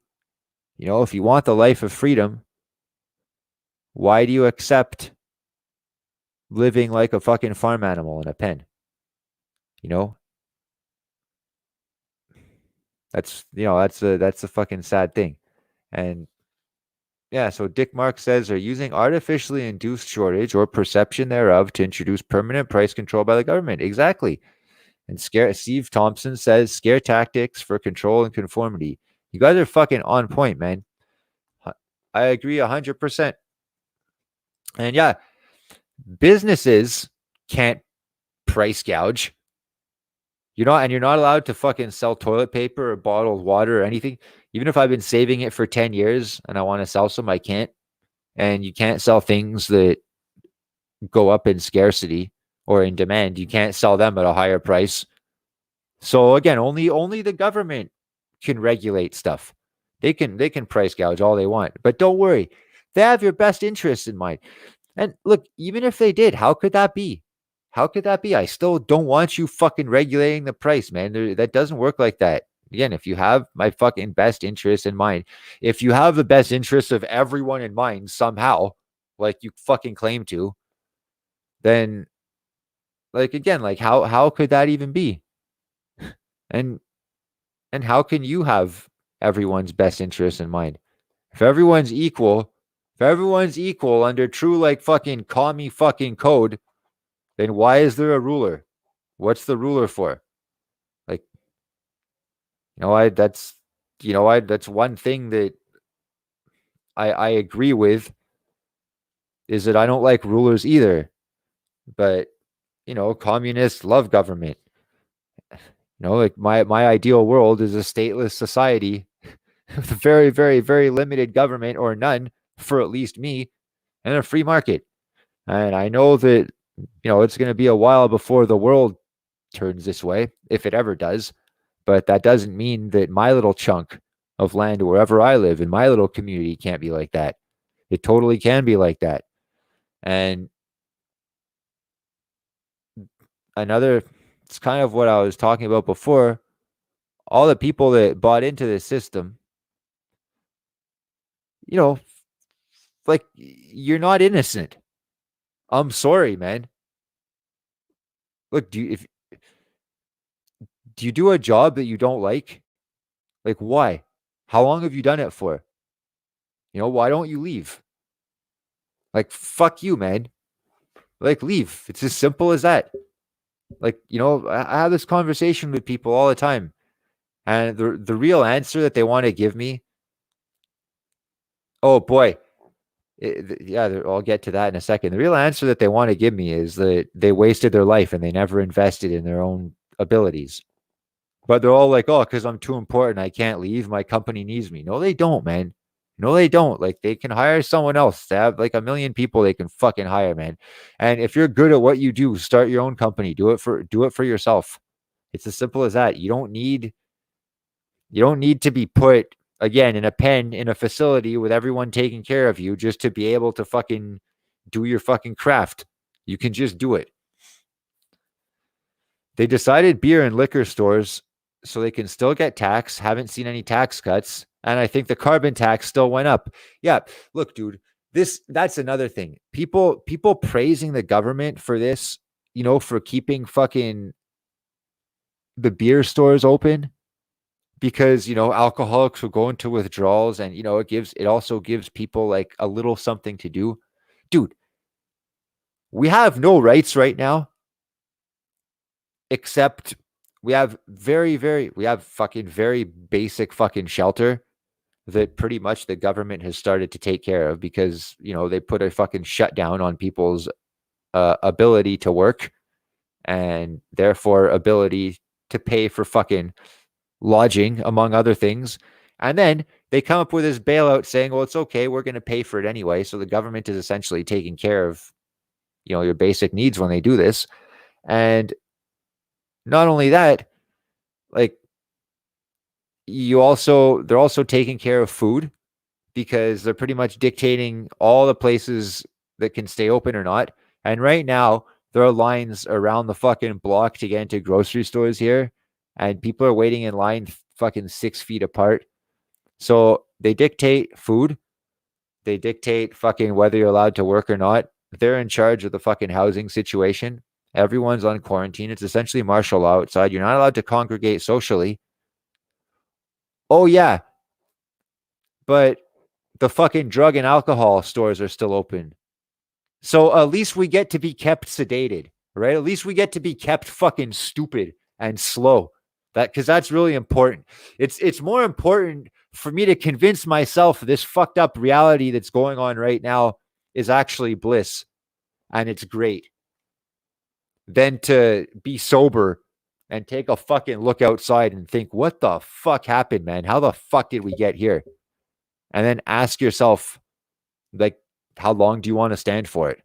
if you want the life of freedom, why do you accept living like a fucking farm animal in a pen? That's a fucking sad thing. And yeah, so Dick Mark says they're using artificially induced shortage or perception thereof to introduce permanent price control by the government. Exactly. And Steve Thompson says scare tactics for control and conformity. You guys are fucking on point, man. I agree 100%. And yeah, businesses can't price gouge. You're not allowed to fucking sell toilet paper or bottled water or anything. Even if I've been saving it for 10 years and I want to sell some, I can't. And you can't sell things that go up in scarcity or in demand. You can't sell them at a higher price. So again, only the government can regulate stuff. They can price gouge all they want. But don't worry. They have your best interests in mind. And look, even if they did, how could that be? How could that be? I still don't want you fucking regulating the price, man. That doesn't work like that. Again, if you have my fucking best interest in mind, if you have the best interests of everyone in mind somehow, like you fucking claim to, then like again, like how could that even be? And and how can you have everyone's best interest in mind? If everyone's equal under true like fucking commie fucking code, then why is there a ruler? What's the ruler for? Like, that's one thing that I agree with is that I don't like rulers either. But, communists love government. Like my ideal world is a stateless society with a very, very, very limited government or none for at least me and a free market. And I know that, it's going to be a while before the world turns this way, if it ever does. But that doesn't mean that my little chunk of land wherever I live in my little community can't be like that. It totally can be like that. And it's kind of what I was talking about before. All the people that bought into this system, you know, like you're not innocent. I'm sorry, man. Look, do you do a job that you don't like? Like why? How long have you done it for? Why don't you leave? Like fuck you, man. Like leave. It's as simple as that. Like, I have this conversation with people all the time. And the real answer that they want to give me, oh boy, yeah, I'll get to that in a second. The real answer that they want to give me is that they wasted their life and they never invested in their own abilities. But they're all like, oh, because I'm too important, I can't leave. My company needs me. No, they don't, man. No, they don't. Like, they can hire someone else. They have like a million people they can fucking hire, man. And if you're good at what you do, start your own company. Do it for yourself. It's as simple as that. You don't need to be put again in a pen in a facility with everyone taking care of you just to be able to fucking do your fucking craft. You can just do it. They decided beer and liquor stores so they can still get tax. Haven't seen any tax cuts. And I think the carbon tax still went up. Yeah. Look, dude, that's another thing. People praising the government for this, for keeping fucking the beer stores open because alcoholics will go into withdrawals and it also gives people like a little something to do. Dude, we have no rights right now except we have fucking very basic fucking shelter that pretty much the government has started to take care of because they put a fucking shutdown on people's ability to work and therefore ability to pay for fucking lodging, among other things. And then they come up with this bailout saying, well, it's okay, we're going to pay for it anyway. So the government is essentially taking care of, your basic needs when they do this. And not only that, like they're also taking care of food because they're pretty much dictating all the places that can stay open or not. And right now, there are lines around the fucking block to get into grocery stores here, and people are waiting in line fucking 6 feet apart. So they dictate food. They dictate fucking whether you're allowed to work or not. They're in charge of the fucking housing situation. Everyone's on quarantine. It's essentially martial law outside. You're not allowed to congregate socially. Oh, yeah. But the fucking drug and alcohol stores are still open. So at least we get to be kept sedated, right? At least we get to be kept fucking stupid and slow. Because that's really important. It's more important for me to convince myself this fucked up reality that's going on right now is actually bliss and it's great than to be sober and take a fucking look outside and think, what the fuck happened, man? How the fuck did we get here? And then ask yourself, like, how long do you want to stand for it?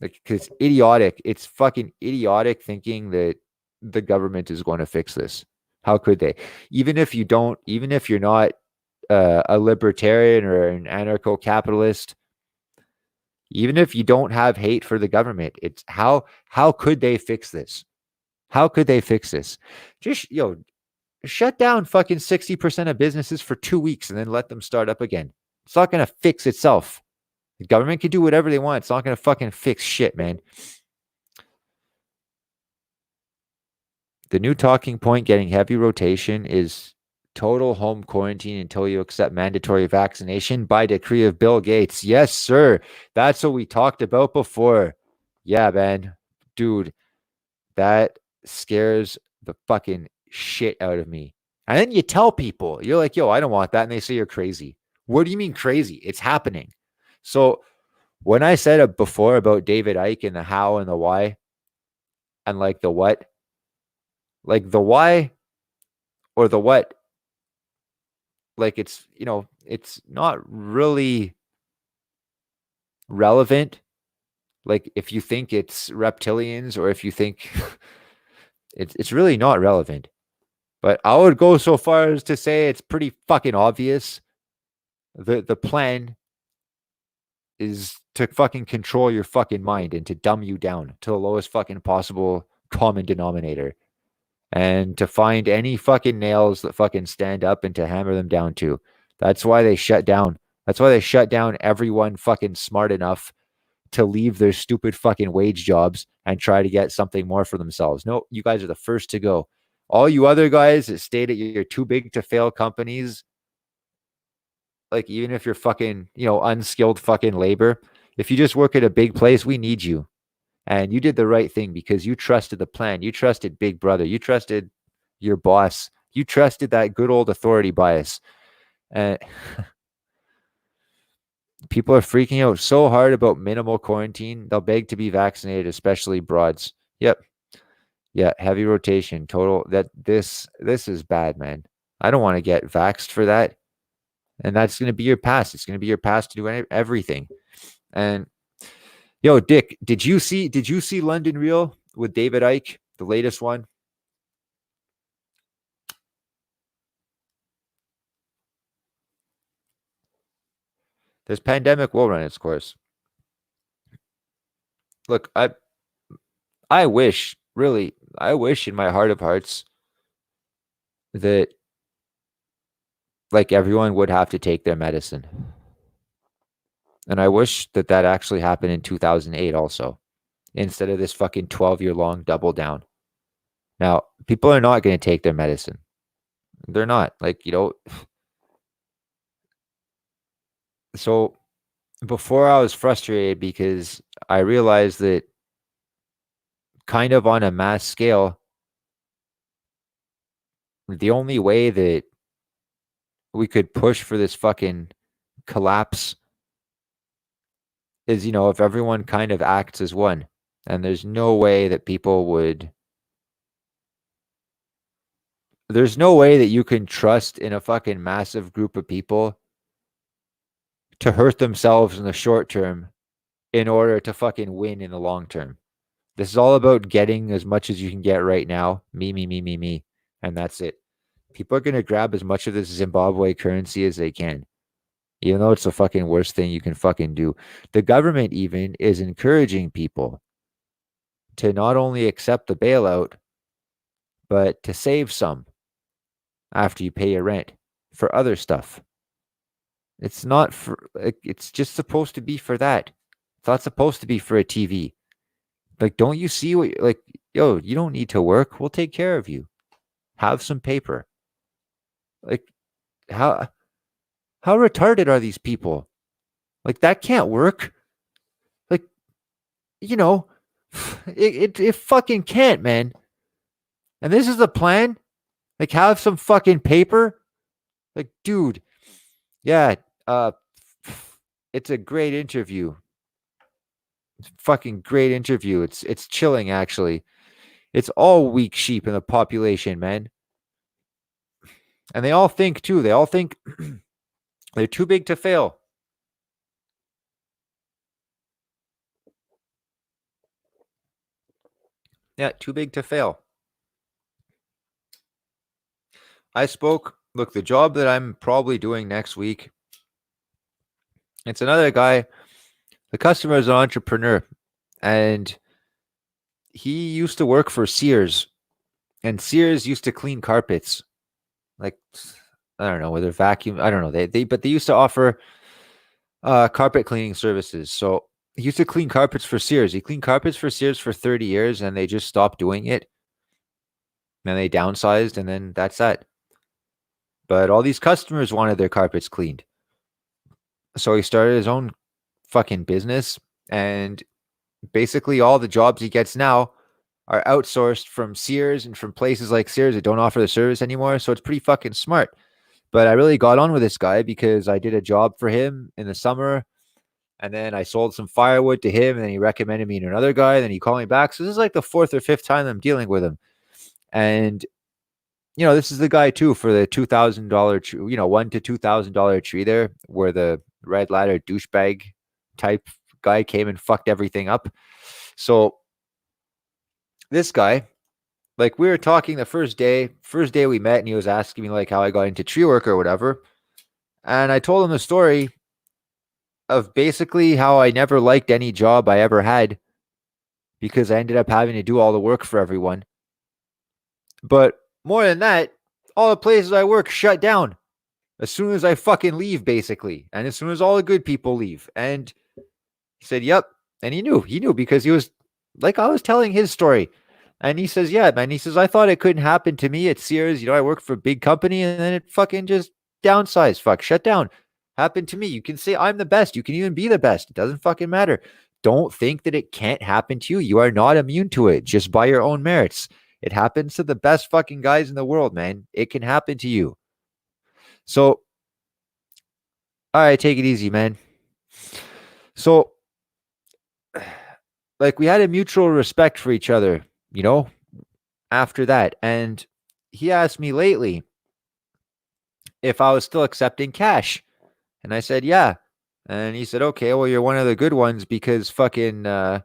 Like, because idiotic. It's fucking idiotic thinking that the government is going to fix this. How could they? Even if you don't, even if you're not a libertarian or an anarcho-capitalist, even if you don't have hate for the government, it's how could they fix this? How could they fix this? Just shut down fucking 60% of businesses for 2 weeks and then let them start up again. It's not gonna fix itself. The government can do whatever they want. It's not gonna fucking fix shit, man. The new talking point getting heavy rotation is total home quarantine until you accept mandatory vaccination by decree of Bill Gates. Yes, sir. That's what we talked about before. Yeah, man. Dude, that scares the fucking shit out of me. And then you tell people, you're like, yo, I don't want that. And they say you're crazy. What do you mean crazy? It's happening. So when I said it before about David Icke and the how and the why and like the what, like the why or the what, like it's not really relevant. Like if you think it's reptilians or if you think it's really not relevant. But I would go so far as to say it's pretty fucking obvious. The plan is to fucking control your fucking mind and to dumb you down to the lowest fucking possible common denominator. And to find any fucking nails that fucking stand up and to hammer them down too. That's why they shut down. That's why they shut down everyone fucking smart enough to leave their stupid fucking wage jobs and try to get something more for themselves. No, you guys are the first to go. All you other guys that stayed at your too big to fail companies, like even if you're fucking, unskilled fucking labor, if you just work at a big place, we need you. And you did the right thing because you trusted the plan. You trusted Big Brother. You trusted your boss. You trusted that good old authority bias. And people are freaking out so hard about minimal quarantine. They'll beg to be vaccinated, especially broads. Yep. Yeah, heavy rotation. Total that this is bad, man. I don't want to get vaxxed for that. And that's going to be your pass. It's going to be your pass to do everything. And yo, Dick, did you see London Real with David Icke, the latest one? This pandemic will run its course. Look, I wish, really, I wish in my heart of hearts that like everyone would have to take their medicine. And I wish that that actually happened in 2008 also, instead of this fucking 12-year long double down. Now, people are not going to take their medicine. They're not. Like, so before I was frustrated because I realized that kind of on a mass scale, the only way that we could push for this fucking collapse is, if everyone kind of acts as one. And there's no way that you can trust in a fucking massive group of people to hurt themselves in the short term in order to fucking win in the long term. This is all about getting as much as you can get right now. Me, me, me, me, me. And that's it. People are going to grab as much of this Zimbabwe currency as they can, even though it's the fucking worst thing you can fucking do. The government even is encouraging people to not only accept the bailout, but to save some after you pay your rent for other stuff. It's not for, like, it's just supposed to be for that. It's not supposed to be for a TV. Like, don't you see what, like, yo, you don't need to work. We'll take care of you. Have some paper. Like, how, how retarded are these people? Like, that can't work. Like, you know, it fucking can't, man. And this is the plan? Like, have some fucking paper? Like, dude, yeah, uh, it's a great interview. It's a fucking great interview. It's chilling, actually. It's all weak sheep in the population, man. And they all think, too. They all think they're too big to fail. Yeah, too big to fail. Look, the job that I'm probably doing next week, it's another guy. The customer is an entrepreneur, and he used to work for Sears, and Sears used to clean carpets. Like, I don't know whether vacuum, I don't know. But they used to offer carpet cleaning services. So he used to clean carpets for Sears. He cleaned carpets for Sears for 30 years, and they just stopped doing it. And they downsized, and then that's that. But all these customers wanted their carpets cleaned. So he started his own fucking business, and basically all the jobs he gets now are outsourced from Sears and from places like Sears that don't offer the service anymore. So it's pretty fucking smart. But I really got on with this guy because I did a job for him in the summer, and then I sold some firewood to him, and then he recommended me to another guy, and then he called me back. So this is like the fourth or fifth time I'm dealing with him. And this is the guy too for the $2,000 tree, $1,000 to $2,000 tree there, where the red ladder douchebag type guy came and fucked everything up. So this guy, like we were talking the first day we met, and he was asking me like how I got into tree work or whatever. And I told him the story of basically how I never liked any job I ever had because I ended up having to do all the work for everyone. But more than that, all the places I work shut down as soon as I fucking leave, basically. And as soon as all the good people leave. And he said, yep. And he knew because he was like, I was telling his story. And he says, yeah, man. He says, I thought it couldn't happen to me at Sears. I work for a big company, and then it fucking just downsized, shut down. Happened to me. You can say I'm the best. You can even be the best. It doesn't fucking matter. Don't think that it can't happen to you. You are not immune to it just by your own merits. It happens to the best fucking guys in the world, man. It can happen to you. So, all right, take it easy, man. So, like, we had a mutual respect for each other, after that. And he asked me lately if I was still accepting cash. And I said, yeah. And he said, okay, well, you're one of the good ones because fucking, yeah,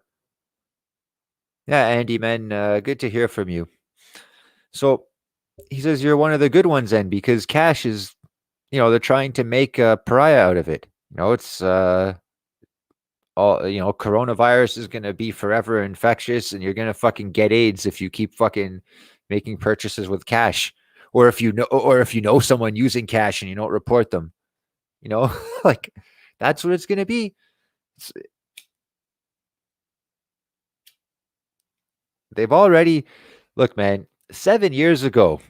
Andy, man, good to hear from you. So he says, you're one of the good ones then because cash is, they're trying to make a pariah out of it. It's, coronavirus is going to be forever infectious, and you're going to fucking get AIDS if you keep fucking making purchases with cash, or if you know someone using cash and you don't report them, like that's what it's going to be. They've already, look, man, 7 years ago,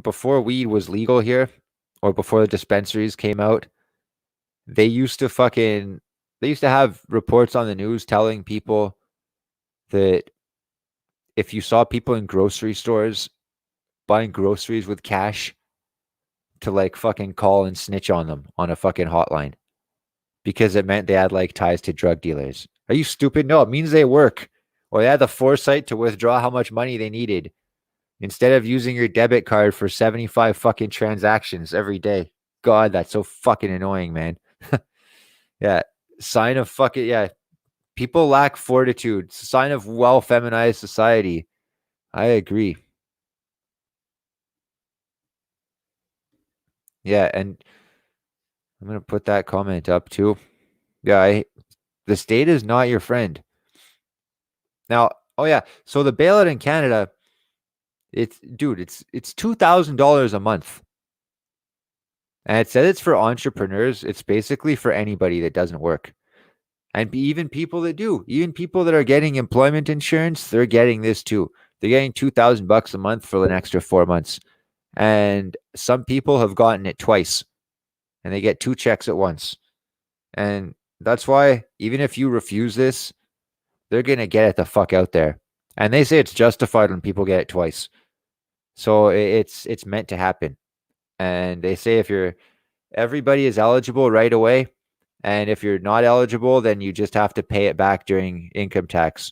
before weed was legal here, or before the dispensaries came out, they used to have reports on the news telling people that if you saw people in grocery stores buying groceries with cash, to like fucking call and snitch on them on a fucking hotline because it meant they had like ties to drug dealers. Are you stupid? No, it means they work, or they had the foresight to withdraw how much money they needed instead of using your debit card for 75 fucking transactions every day. God, that's so fucking annoying, man. Yeah. Sign of fucking, yeah. People lack fortitude. It's a sign of well feminized society. I agree. Yeah. And I'm going to put that comment up too. Yeah. The state is not your friend. Now, oh yeah. So the bailout in Canada, it's $2,000 a month. And it says it's for entrepreneurs. It's basically for anybody that doesn't work. And even people that do, even people that are getting employment insurance, they're getting this too. They're getting $2,000 a month for an extra 4 months. And some people have gotten it twice, and they get 2 checks at once. And that's why even if you refuse this, they're going to get it the fuck out there. And they say it's justified when people get it twice. So it's meant to happen. And they say everybody is eligible right away. And if you're not eligible, then you just have to pay it back during income tax.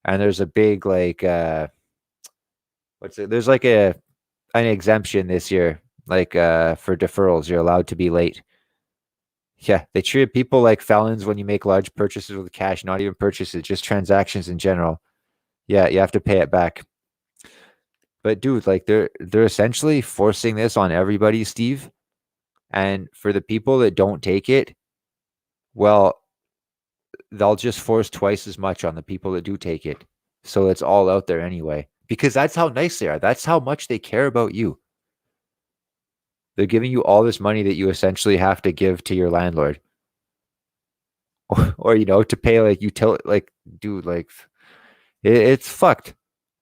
And there's a big there's like an exemption this year, like for deferrals. You're allowed to be late. Yeah, they treat people like felons when you make large purchases with cash, not even purchases, just transactions in general. Yeah, you have to pay it back. But dude, like they're essentially forcing this on everybody, Steve. And for the people that don't take it, well, they'll just force twice as much on the people that do take it. So it's all out there anyway. Because that's how nice they are. That's how much they care about you. They're giving you all this money that you essentially have to give to your landlord. Or to pay like utility, like, dude, like it's fucked.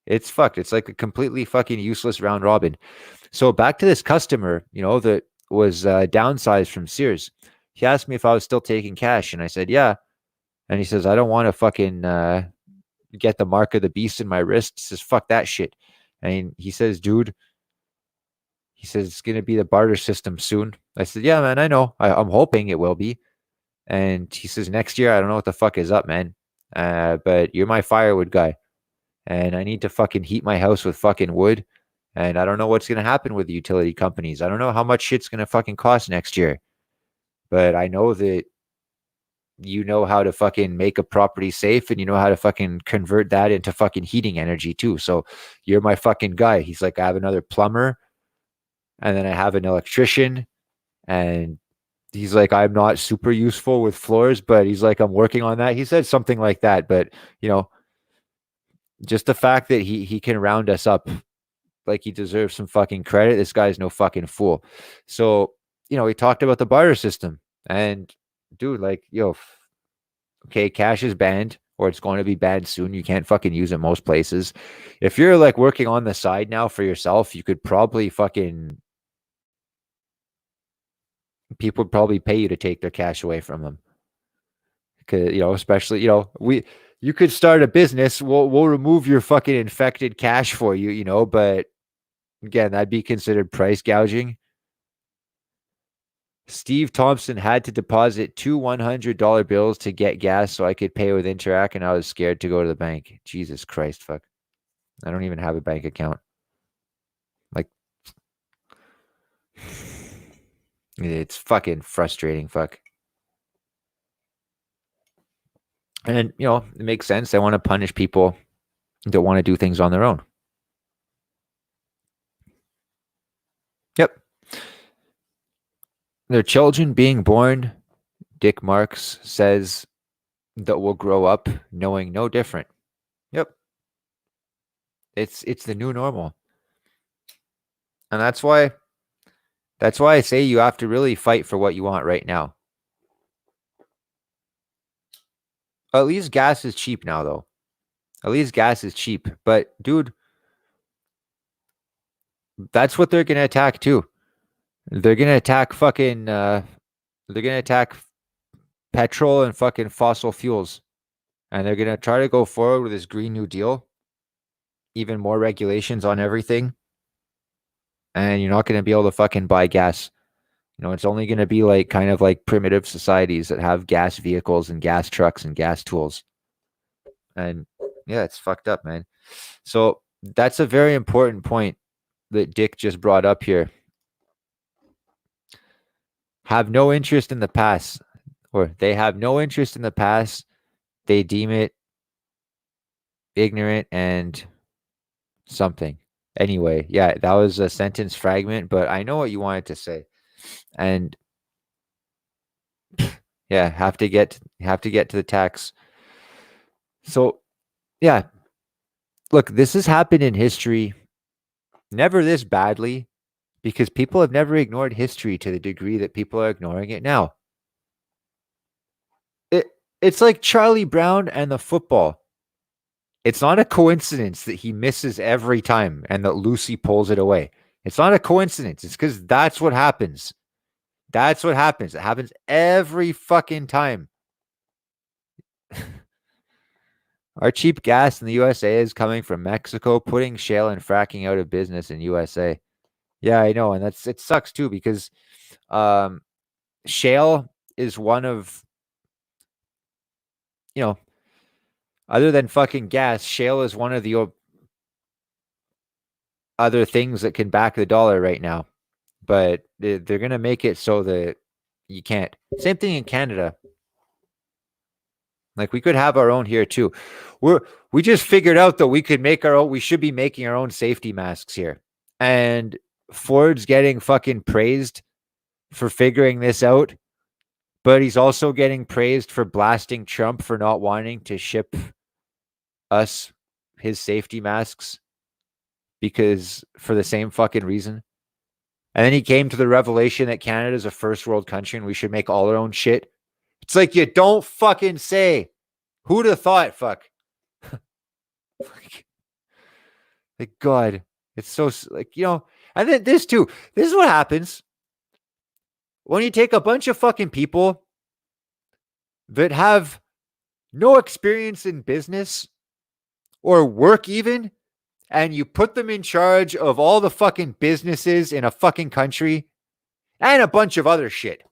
It's fucked. It's like a completely fucking useless round robin. So back to this customer, that was downsized from Sears. He asked me if I was still taking cash, and I said, yeah. And he says, I don't want to fucking get the mark of the beast in my wrist. He says, fuck that shit. And he says, dude, he says, it's going to be the barter system soon. I said, yeah, man, I know. I'm hoping it will be. And he says, next year, I don't know what the fuck is up, man. But you're my firewood guy. And I need to fucking heat my house with fucking wood. And I don't know what's going to happen with the utility companies. I don't know how much shit's going to fucking cost next year. But I know that you know how to fucking make a property safe, and you know how to fucking convert that into fucking heating energy too. So you're my fucking guy. He's like, I have another plumber, and then I have an electrician, and he's like, I'm not super useful with floors, but he's like, I'm working on that. He said something like that, but just the fact that he can round us up like he deserves some fucking credit. This guy's no fucking fool. So, he talked about the barter system, and dude, like, okay, cash is banned, or it's going to be banned soon. You can't fucking use it most places. If you're like working on the side now for yourself, you could probably people would probably pay you to take their cash away from them. Cause, especially, you could start a business. We'll remove your fucking infected cash for you, but again, that'd be considered price gouging. Steve Thompson had to deposit 2 $100 bills to get gas so I could pay with Interac, and I was scared to go to the bank. Jesus Christ, fuck. I don't even have a bank account. Like, it's fucking frustrating, fuck. And, it makes sense. They want to punish people that want to do things on their own. Yep. Their children being born, Dick Marks says, that will grow up knowing no different. Yep. It's the new normal. And that's why I say you have to really fight for what you want right now. At least gas is cheap now, though. At least gas is cheap. But, dude, that's what they're going to attack, too. They're going to attack fucking, they're going to attack petrol and fucking fossil fuels. And they're going to try to go forward with this Green New Deal. Even more regulations on everything. And you're not going to be able to fucking buy gas. It's only going to be like kind of like primitive societies that have gas vehicles and gas trucks and gas tools. And yeah, it's fucked up, man. So that's a very important point that Dick just brought up here. Have no interest in the past, or they have no interest in the past. They deem it ignorant and something. Anyway, yeah, that was a sentence fragment, but I know what you wanted to say. And yeah, have to get to the tax. So yeah, look, this has happened in history, never this badly, because people have never ignored history to the degree that people are ignoring it now. It's like Charlie Brown and the football. It's not a coincidence that he misses every time and that Lucy pulls it away. It's not a coincidence. It's because that's what happens. That's what happens. It happens every fucking time. Our cheap gas in the USA is coming from Mexico, putting shale and fracking out of business in USA. Yeah, I know, and it sucks too because shale is one of other than fucking gas, shale is one of the other things that can back the dollar right now. But they're gonna make it so that you can't. Same thing in Canada. Like we could have our own here too. We just figured out that we could make our own. We should be making our own safety masks here. And Ford's getting fucking praised for figuring this out, but he's also getting praised for blasting Trump for not wanting to ship us his safety masks because for the same fucking reason. And then he came to the revelation that Canada is a first world country and we should make all our own shit. It's like you don't fucking say. Who'd have thought? Fuck. Like God, it's so like and then this too. This is what happens when you take a bunch of fucking people that have no experience in business or work even, and you put them in charge of all the fucking businesses in a fucking country and a bunch of other shit.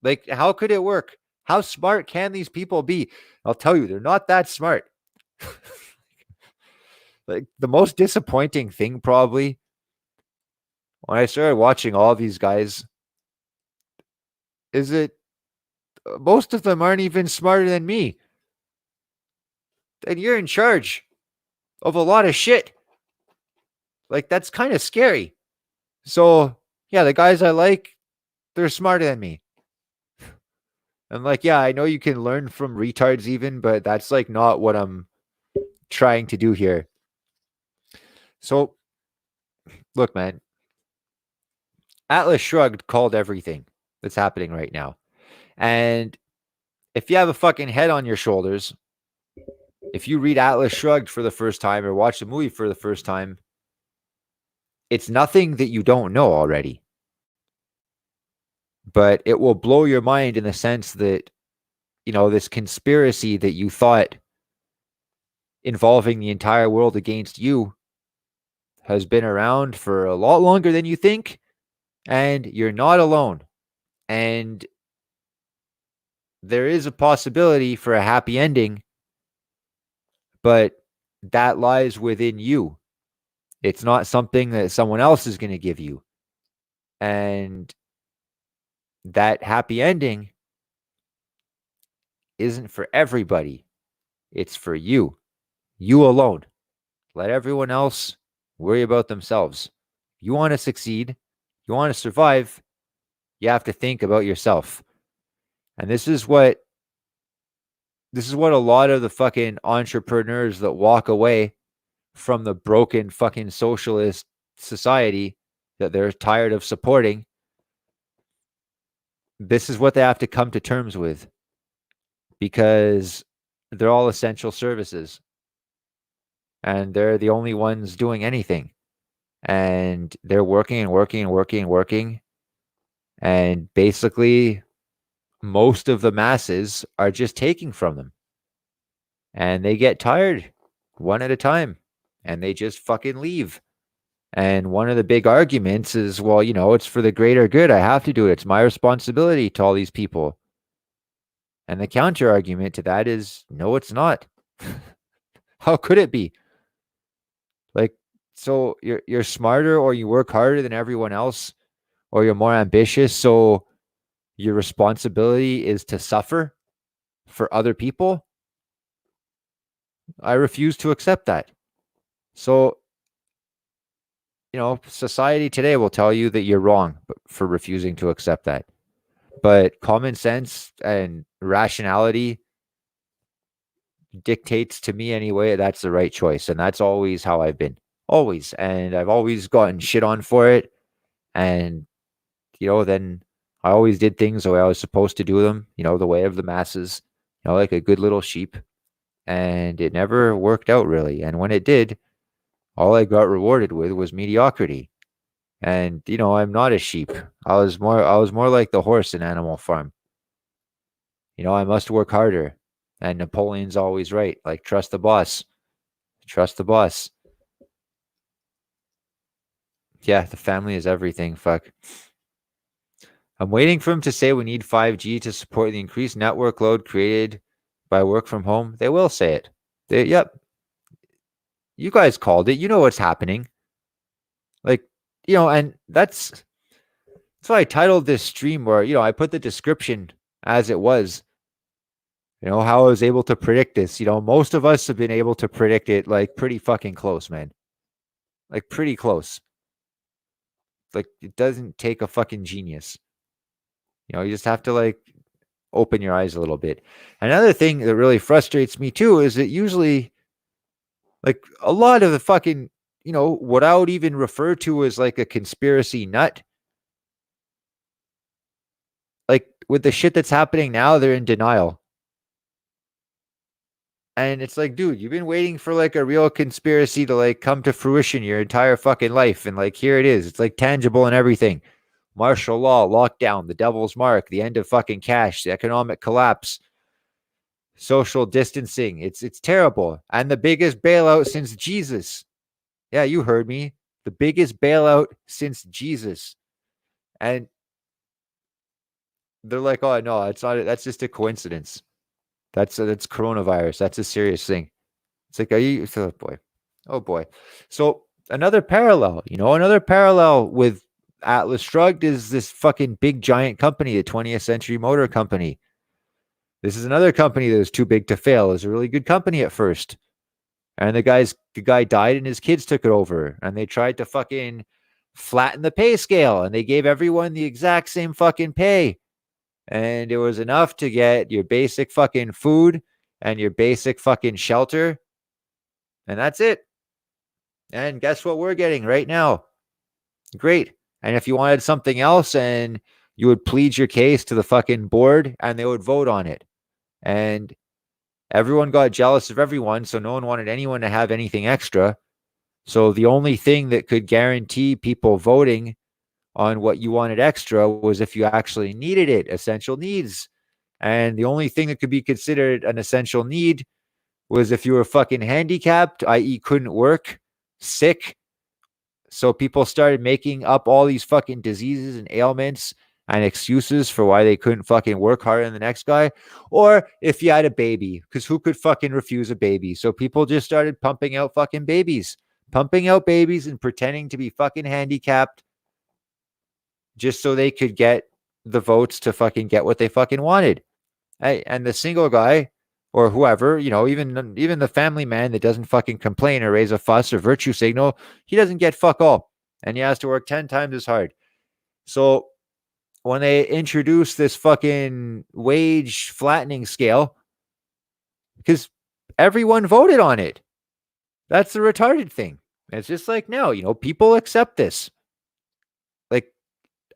Like, how could it work? How smart can these people be? I'll tell you, they're not that smart. Like, the most disappointing thing probably when I started watching all these guys is that most of them aren't even smarter than me. And you're in charge of a lot of shit. Like, that's kind of scary. So, yeah, the guys I like, they're smarter than me. And like, yeah, I know you can learn from retards even, but that's like not what I'm trying to do here. So, look, man, Atlas Shrugged called everything that's happening right now. And if you have a fucking head on your shoulders, if you read Atlas Shrugged for the first time or watch the movie for the first time, it's nothing that you don't know already. But it will blow your mind in the sense that, this conspiracy that you thought involving the entire world against you has been around for a lot longer than you think, and you're not alone. And there is a possibility for a happy ending, but that lies within you. It's not something that someone else is going to give you. And that happy ending isn't for everybody. It's for you. You alone. Let everyone else worry about themselves. You want to succeed, you want to survive, you have to think about yourself. And this is what a lot of the fucking entrepreneurs that walk away from the broken fucking socialist society that they're tired of supporting, this is what they have to come to terms with, because they're all essential services and they're the only ones doing anything. And they're working and working and working and working. And basically, most of the masses are just taking from them. And they get tired one at a time. And they just fucking leave. And one of the big arguments is, well, it's for the greater good. I have to do it. It's my responsibility to all these people. And the counter argument to that is, no, it's not. How could it be? Like, so you're smarter or you work harder than everyone else or you're more ambitious. So your responsibility is to suffer for other people. I refuse to accept that. So, society today will tell you that you're wrong for refusing to accept that. But common sense and rationality dictates to me anyway, that's the right choice. And that's always how I've been. Always. And I've always gotten shit on for it. And, then I always did things the way I was supposed to do them, the way of the masses, like a good little sheep. And it never worked out really. And when it did, all I got rewarded with was mediocrity. And, I'm not a sheep. I was more like the horse in Animal Farm. I must work harder. And Napoleon's always right. Like, trust the boss. Trust the boss. Yeah, the family is everything. Fuck. I'm waiting for him to say we need 5G to support the increased network load created by work from home. They will say it. Yep. You guys called it. You know what's happening. Like, and that's why I titled this stream where, I put the description as it was. How I was able to predict this. Most of us have been able to predict it like pretty fucking close, man. Like pretty close. Like it doesn't take a fucking genius. You just have to like open your eyes a little bit. Another thing that really frustrates me too is that usually like a lot of the fucking, what I would even refer to as like a conspiracy nut, like with the shit that's happening now, they're in denial. And it's like, dude, you've been waiting for like a real conspiracy to like come to fruition your entire fucking life. And like, here it is. It's like tangible and everything. Martial law, lockdown, the devil's mark, the end of fucking cash, the economic collapse, social distancing. It's terrible. And the biggest bailout since Jesus. Yeah, you heard me. The biggest bailout since Jesus. And they're like, oh no, it's not. That's just a coincidence. That's coronavirus. That's a serious thing. It's like, are you? Oh boy, oh boy. So another parallel with Atlas Shrugged is this fucking big giant company, the 20th Century Motor Company. This is another company that was too big to fail. It was a really good company at first, and the guy died, and his kids took it over, and they tried to fucking flatten the pay scale, and they gave everyone the exact same fucking pay. And it was enough to get your basic fucking food and your basic fucking shelter. And that's it. And guess what we're getting right now? Great. And if you wanted something else, and you would plead your case to the fucking board and they would vote on it. And everyone got jealous of everyone. So no one wanted anyone to have anything extra. So the only thing that could guarantee people voting on what you wanted extra was if you actually needed it, essential needs. And the only thing that could be considered an essential need was if you were fucking handicapped, i.e., couldn't work, sick. So people started making up all these fucking diseases and ailments and excuses for why they couldn't fucking work harder than the next guy. Or if you had a baby, because who could fucking refuse a baby? So people just started pumping out babies and pretending to be fucking handicapped just so they could get the votes to fucking get what they fucking wanted. Hey, and the single guy or whoever, even the family man that doesn't fucking complain or raise a fuss or virtue signal, he doesn't get fuck all. And he has to work 10 times as hard. So when they introduce this fucking wage flattening scale, because everyone voted on it. That's the retarded thing. It's just like, no, people accept this. Like,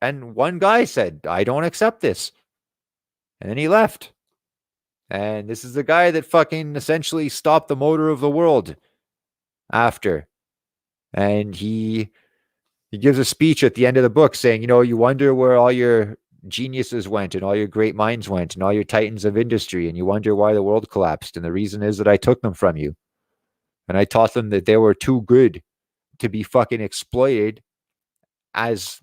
and one guy said, I don't accept this. And then he left. And this is the guy that fucking essentially stopped the motor of the world after. And he gives a speech at the end of the book saying, you wonder where all your geniuses went and all your great minds went and all your titans of industry, and you wonder why the world collapsed. And the reason is that I took them from you. And I taught them that they were too good to be fucking exploited as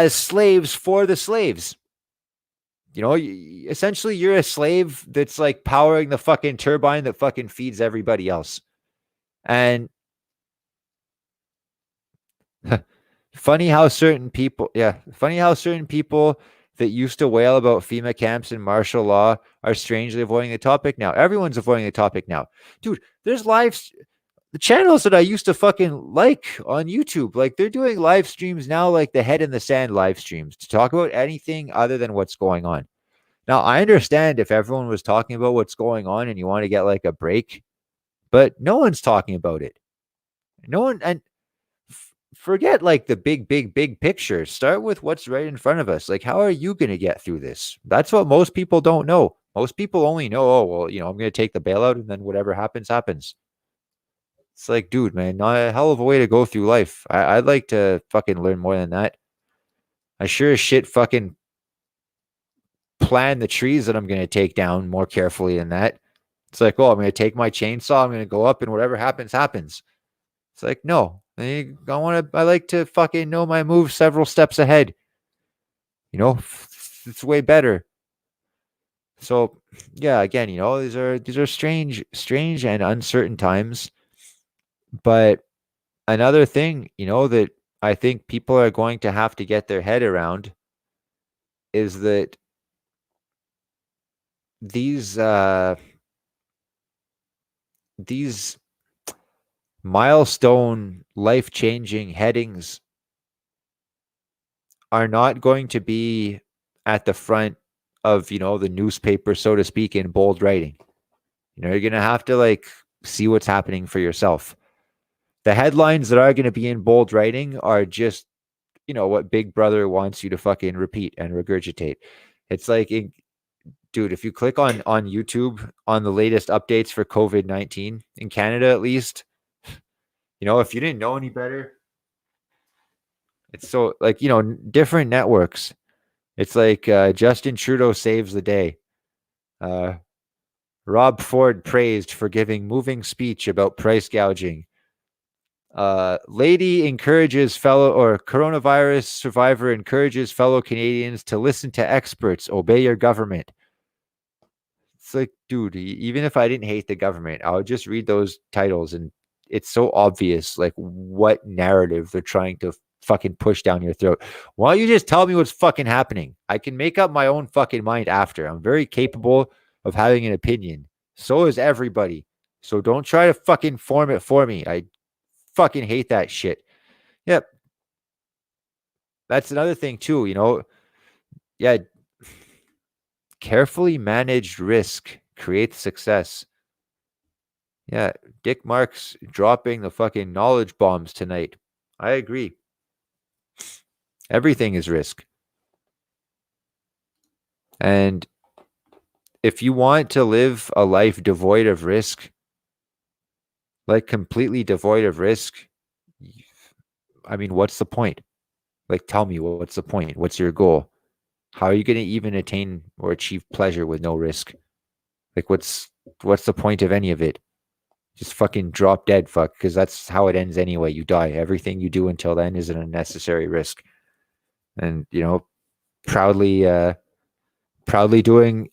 slaves for the slaves. Essentially you're a slave that's like powering the fucking turbine that fucking feeds everybody else. And funny how certain people that used to wail about FEMA camps and martial law are strangely avoiding the topic now. Everyone's avoiding the topic now. Dude, there's the channels that I used to fucking like on YouTube, like they're doing live streams now, like the Head in the Sand live streams to talk about anything other than what's going on. Now, I understand if everyone was talking about what's going on and you want to get like a break, but no one's talking about it. No one, and forget like the big picture. Start with what's right in front of us. Like, how are you going to get through this? That's what most people don't know. Most people only know, oh, well, I'm going to take the bailout and then whatever happens, happens. It's like, dude, man, not a hell of a way to go through life. I'd like to fucking learn more than that. I sure as shit fucking plan the trees that I'm going to take down more carefully than that. It's like, oh, I'm going to take my chainsaw, I'm going to go up, and whatever happens, happens. It's like, no, I like to fucking know my moves several steps ahead. It's way better. So yeah, again, these are strange and uncertain times. But another thing, that I think people are going to have to get their head around is that these these milestone life-changing headings are not going to be at the front of, the newspaper, so to speak, in bold writing. You're going to have to like see what's happening for yourself. The headlines that are going to be in bold writing are just, what Big Brother wants you to fucking repeat and regurgitate. It's like, dude, if you click on YouTube on the latest updates for COVID-19 in Canada, at least, if you didn't know any better, it's so like, different networks. It's like Justin Trudeau saves the day. Uh, Rob Ford praised for giving moving speech about price gouging. Lady encourages fellow or coronavirus survivor encourages fellow Canadians to listen to experts, obey your government. It's like, dude, even if I didn't hate the government, I would just read those titles and it's so obvious, like what narrative they're trying to fucking push down your throat. Why don't you just tell me what's fucking happening? I can make up my own fucking mind after. I'm very capable of having an opinion. So is everybody. So don't try to fucking form it for me. I fucking hate that shit. Yep. That's another thing too, Yeah, carefully managed risk creates success. Yeah, Dick Marks dropping the fucking knowledge bombs tonight. I agree. Everything is risk. And if you want to live a life devoid of risk, like completely devoid of risk, I mean, what's the point? Like, tell me, what's the point? What's your goal? How are you going to even attain or achieve pleasure with no risk? Like, what's the point of any of it? Just fucking drop dead, fuck, because that's how it ends anyway. You die. Everything you do until then is an unnecessary risk. And, proudly, proudly doing,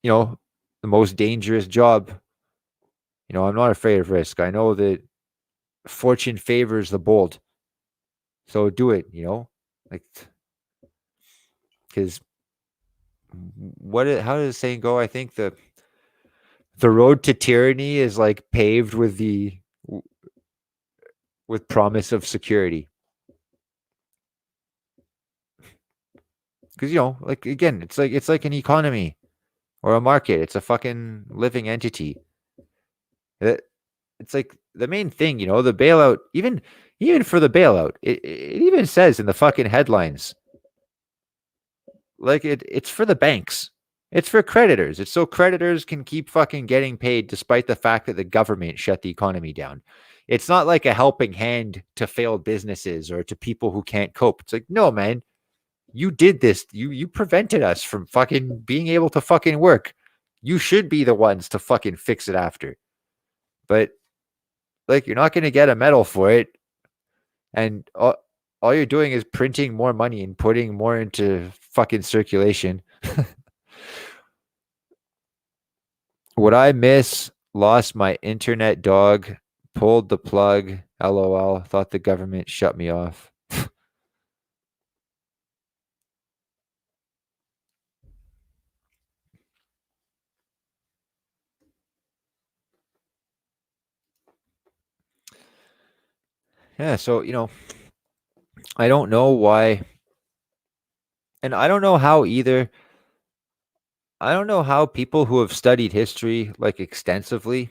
the most dangerous job. I'm not afraid of risk. I know that fortune favors the bold. So do it, like, because how does the saying go? I think the road to tyranny is like paved with promise of security. Because, like, again, it's like an economy or a market. It's a fucking living entity. It's like the main thing, the bailout, even for the bailout, it even says in the fucking headlines, like it's for the banks. It's for creditors. It's so creditors can keep fucking getting paid despite the fact that the government shut the economy down. It's not like a helping hand to failed businesses or to people who can't cope. It's like, no, man, you did this. You prevented us from fucking being able to fucking work. You should be the ones to fucking fix it after. But like, you're not going to get a medal for it. And all you're doing is printing more money and putting more into fucking circulation. Would I miss? Lost my internet dog. Pulled the plug. LOL. Thought the government shut me off. Yeah, so, I don't know why. And I don't know how either. I don't know how people who have studied history like extensively.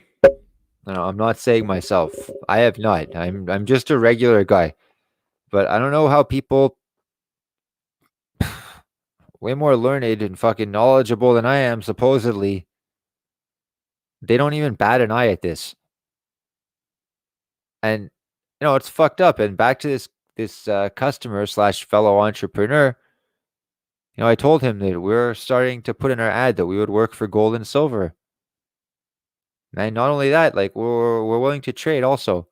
No, I'm not saying myself. I have not. I'm just a regular guy. But I don't know how people way more learned and fucking knowledgeable than I am, supposedly, they don't even bat an eye at this. And it's fucked up. And back to this customer slash fellow entrepreneur. I told him that we're starting to put in our ad that we would work for gold and silver. And not only that, like we're willing to trade also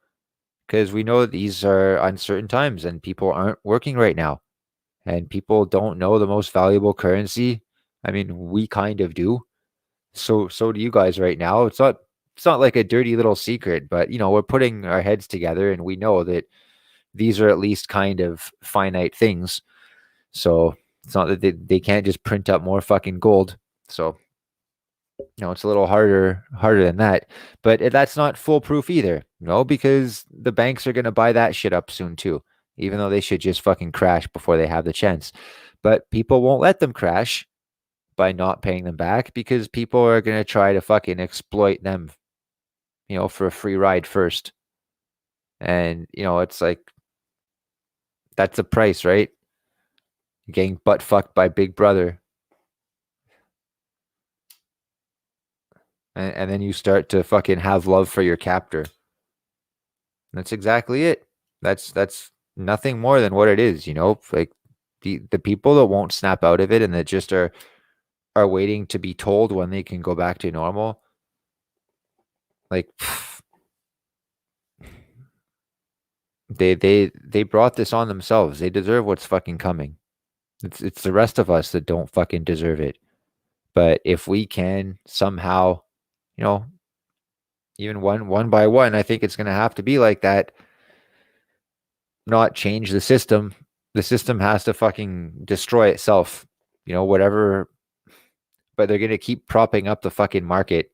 because we know that these are uncertain times and people aren't working right now. And people don't know the most valuable currency. I mean, we kind of do. So do you guys right now. It's not like a dirty little secret, but we're putting our heads together and we know that these are at least kind of finite things. So it's not that they can't just print up more fucking gold. So It's a little harder than that, but that's not foolproof either, because the banks are going to buy that shit up soon too, even though they should just fucking crash before they have the chance. But people won't let them crash by not paying them back because people are going to try to fucking exploit them, for a free ride first. And, it's like, that's the price, right? Getting butt fucked by Big Brother. And then you start to fucking have love for your captor. That's exactly it. That's nothing more than what it is, like the people that won't snap out of it and that just are waiting to be told when they can go back to normal. Like they brought this on themselves. They deserve what's fucking coming. It's the rest of us that don't fucking deserve it. But if we can somehow, you know, even one by one, I think it's going to have to be like that. Not change the system. The system has to fucking destroy itself. Whatever. But they're going to keep propping up the fucking market,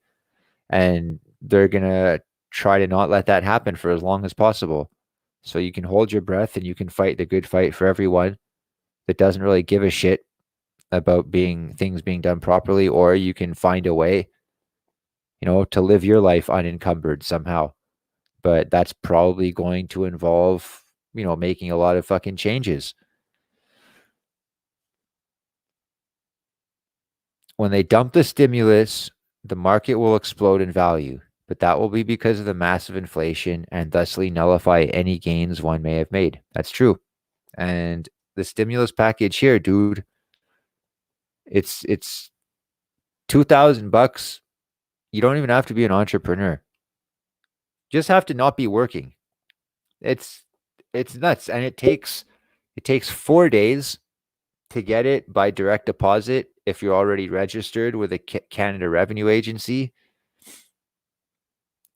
and they're going to try to not let that happen for as long as possible. So you can hold your breath and you can fight the good fight for everyone that doesn't really give a shit about things being done properly, or you can find a way, to live your life unencumbered somehow. But that's probably going to involve, making a lot of fucking changes. When they dump the stimulus, the market will explode in value, but that will be because of the massive inflation and thusly nullify any gains one may have made. That's true. And the stimulus package here, dude, it's $2,000. You don't even have to be an entrepreneur. You just have to not be working. It's nuts, and it takes 4 days to get it by direct deposit if you're already registered with a Canada Revenue Agency.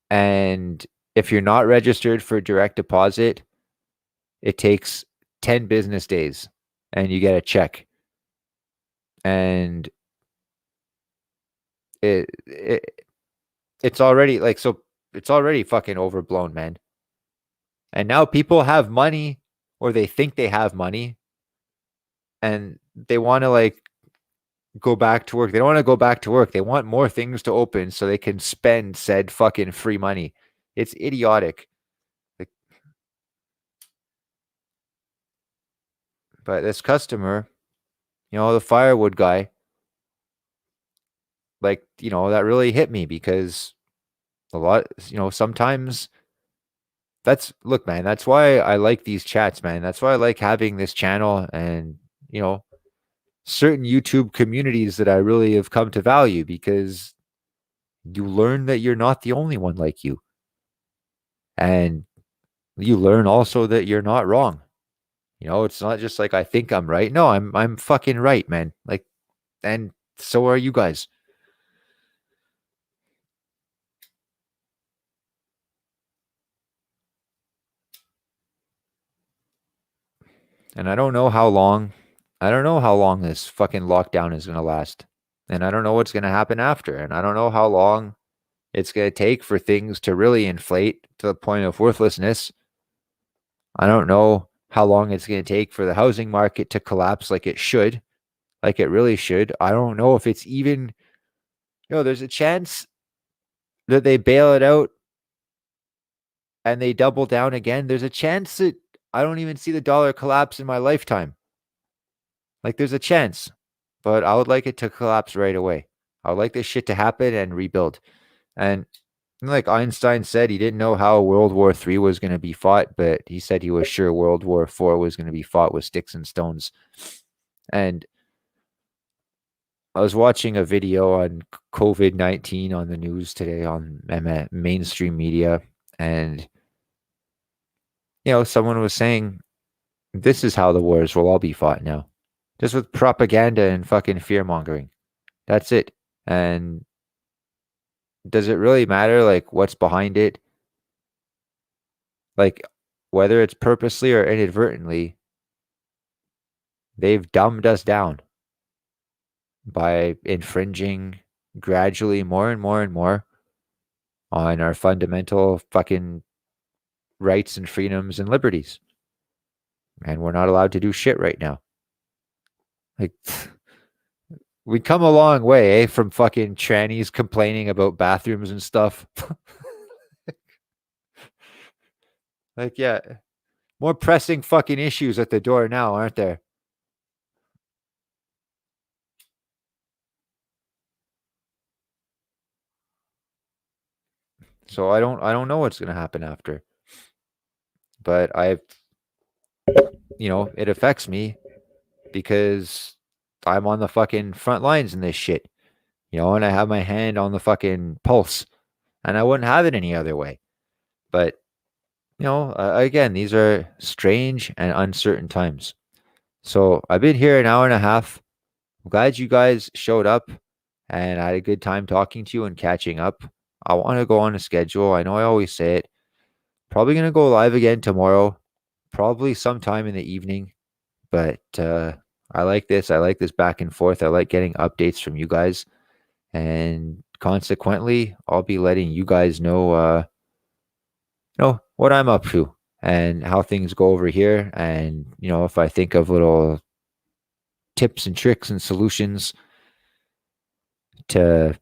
And if you're not registered for direct deposit, it takes 10 business days and you get a check. And it's already it's already fucking overblown, man. And now people have money, or they think they have money, and they want to go back to work. They don't want to go back to work. They want more things to open so they can spend said fucking free money. It's idiotic. But this customer, the firewood guy, that really hit me because a lot, sometimes look, man, that's why I like these chats, man. That's why I like having this channel and, certain YouTube communities that I really have come to value, because you learn that you're not the only one like you. And you learn also that you're not wrong. It's not just like I think I'm right. No, I'm fucking right, man. And so are you guys. And I don't know how long this fucking lockdown is going to last. And I don't know what's going to happen after. And I don't know how long it's going to take for things to really inflate to the point of worthlessness. I don't know how long it's going to take for the housing market to collapse like it should, like it really should. I don't know if it's even, there's a chance that they bail it out and they double down again. There's a chance that I don't even see the dollar collapse in my lifetime. There's a chance, but I would like it to collapse right away. I would like this shit to happen and rebuild. And like Einstein said, he didn't know how World War III was going to be fought, but he said he was sure World War IV was going to be fought with sticks and stones. And I was watching a video on COVID-19 on the news today on mainstream media, and someone was saying, this is how the wars will all be fought now. Just with propaganda and fucking fear mongering. That's it. And does it really matter what's behind it? Whether it's purposely or inadvertently, they've dumbed us down by infringing gradually more and more and more on our fundamental fucking rights and freedoms and liberties. And we're not allowed to do shit right now. Like, we come a long way, from fucking trannies complaining about bathrooms and stuff. Like, yeah, more pressing fucking issues at the door now, aren't there? So I don't know what's gonna happen after. But it affects me because I'm on the fucking front lines in this shit. And I have my hand on the fucking pulse, and I wouldn't have it any other way. But again, these are strange and uncertain times. So I've been here an hour and a half. I'm glad you guys showed up, and I had a good time talking to you and catching up. I want to go on a schedule. I know I always say it. Probably going to go live again tomorrow, probably sometime in the evening. But I like this. I like this back and forth. I like getting updates from you guys. And consequently, I'll be letting you guys know what I'm up to and how things go over here. And, if I think of little tips and tricks and solutions to,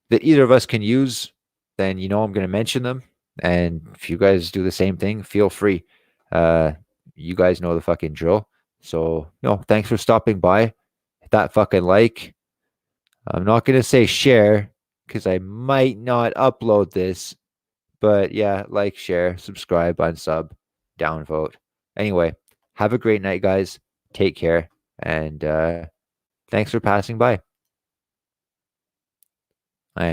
that either of us can use, then, I'm going to mention them. And if you guys do the same thing, feel free. You guys know the fucking drill. So, thanks for stopping by. Hit that fucking like. I'm not going to say share because I might not upload this. But yeah, like, share, subscribe, unsub, downvote. Anyway, have a great night, guys. Take care. And thanks for passing by.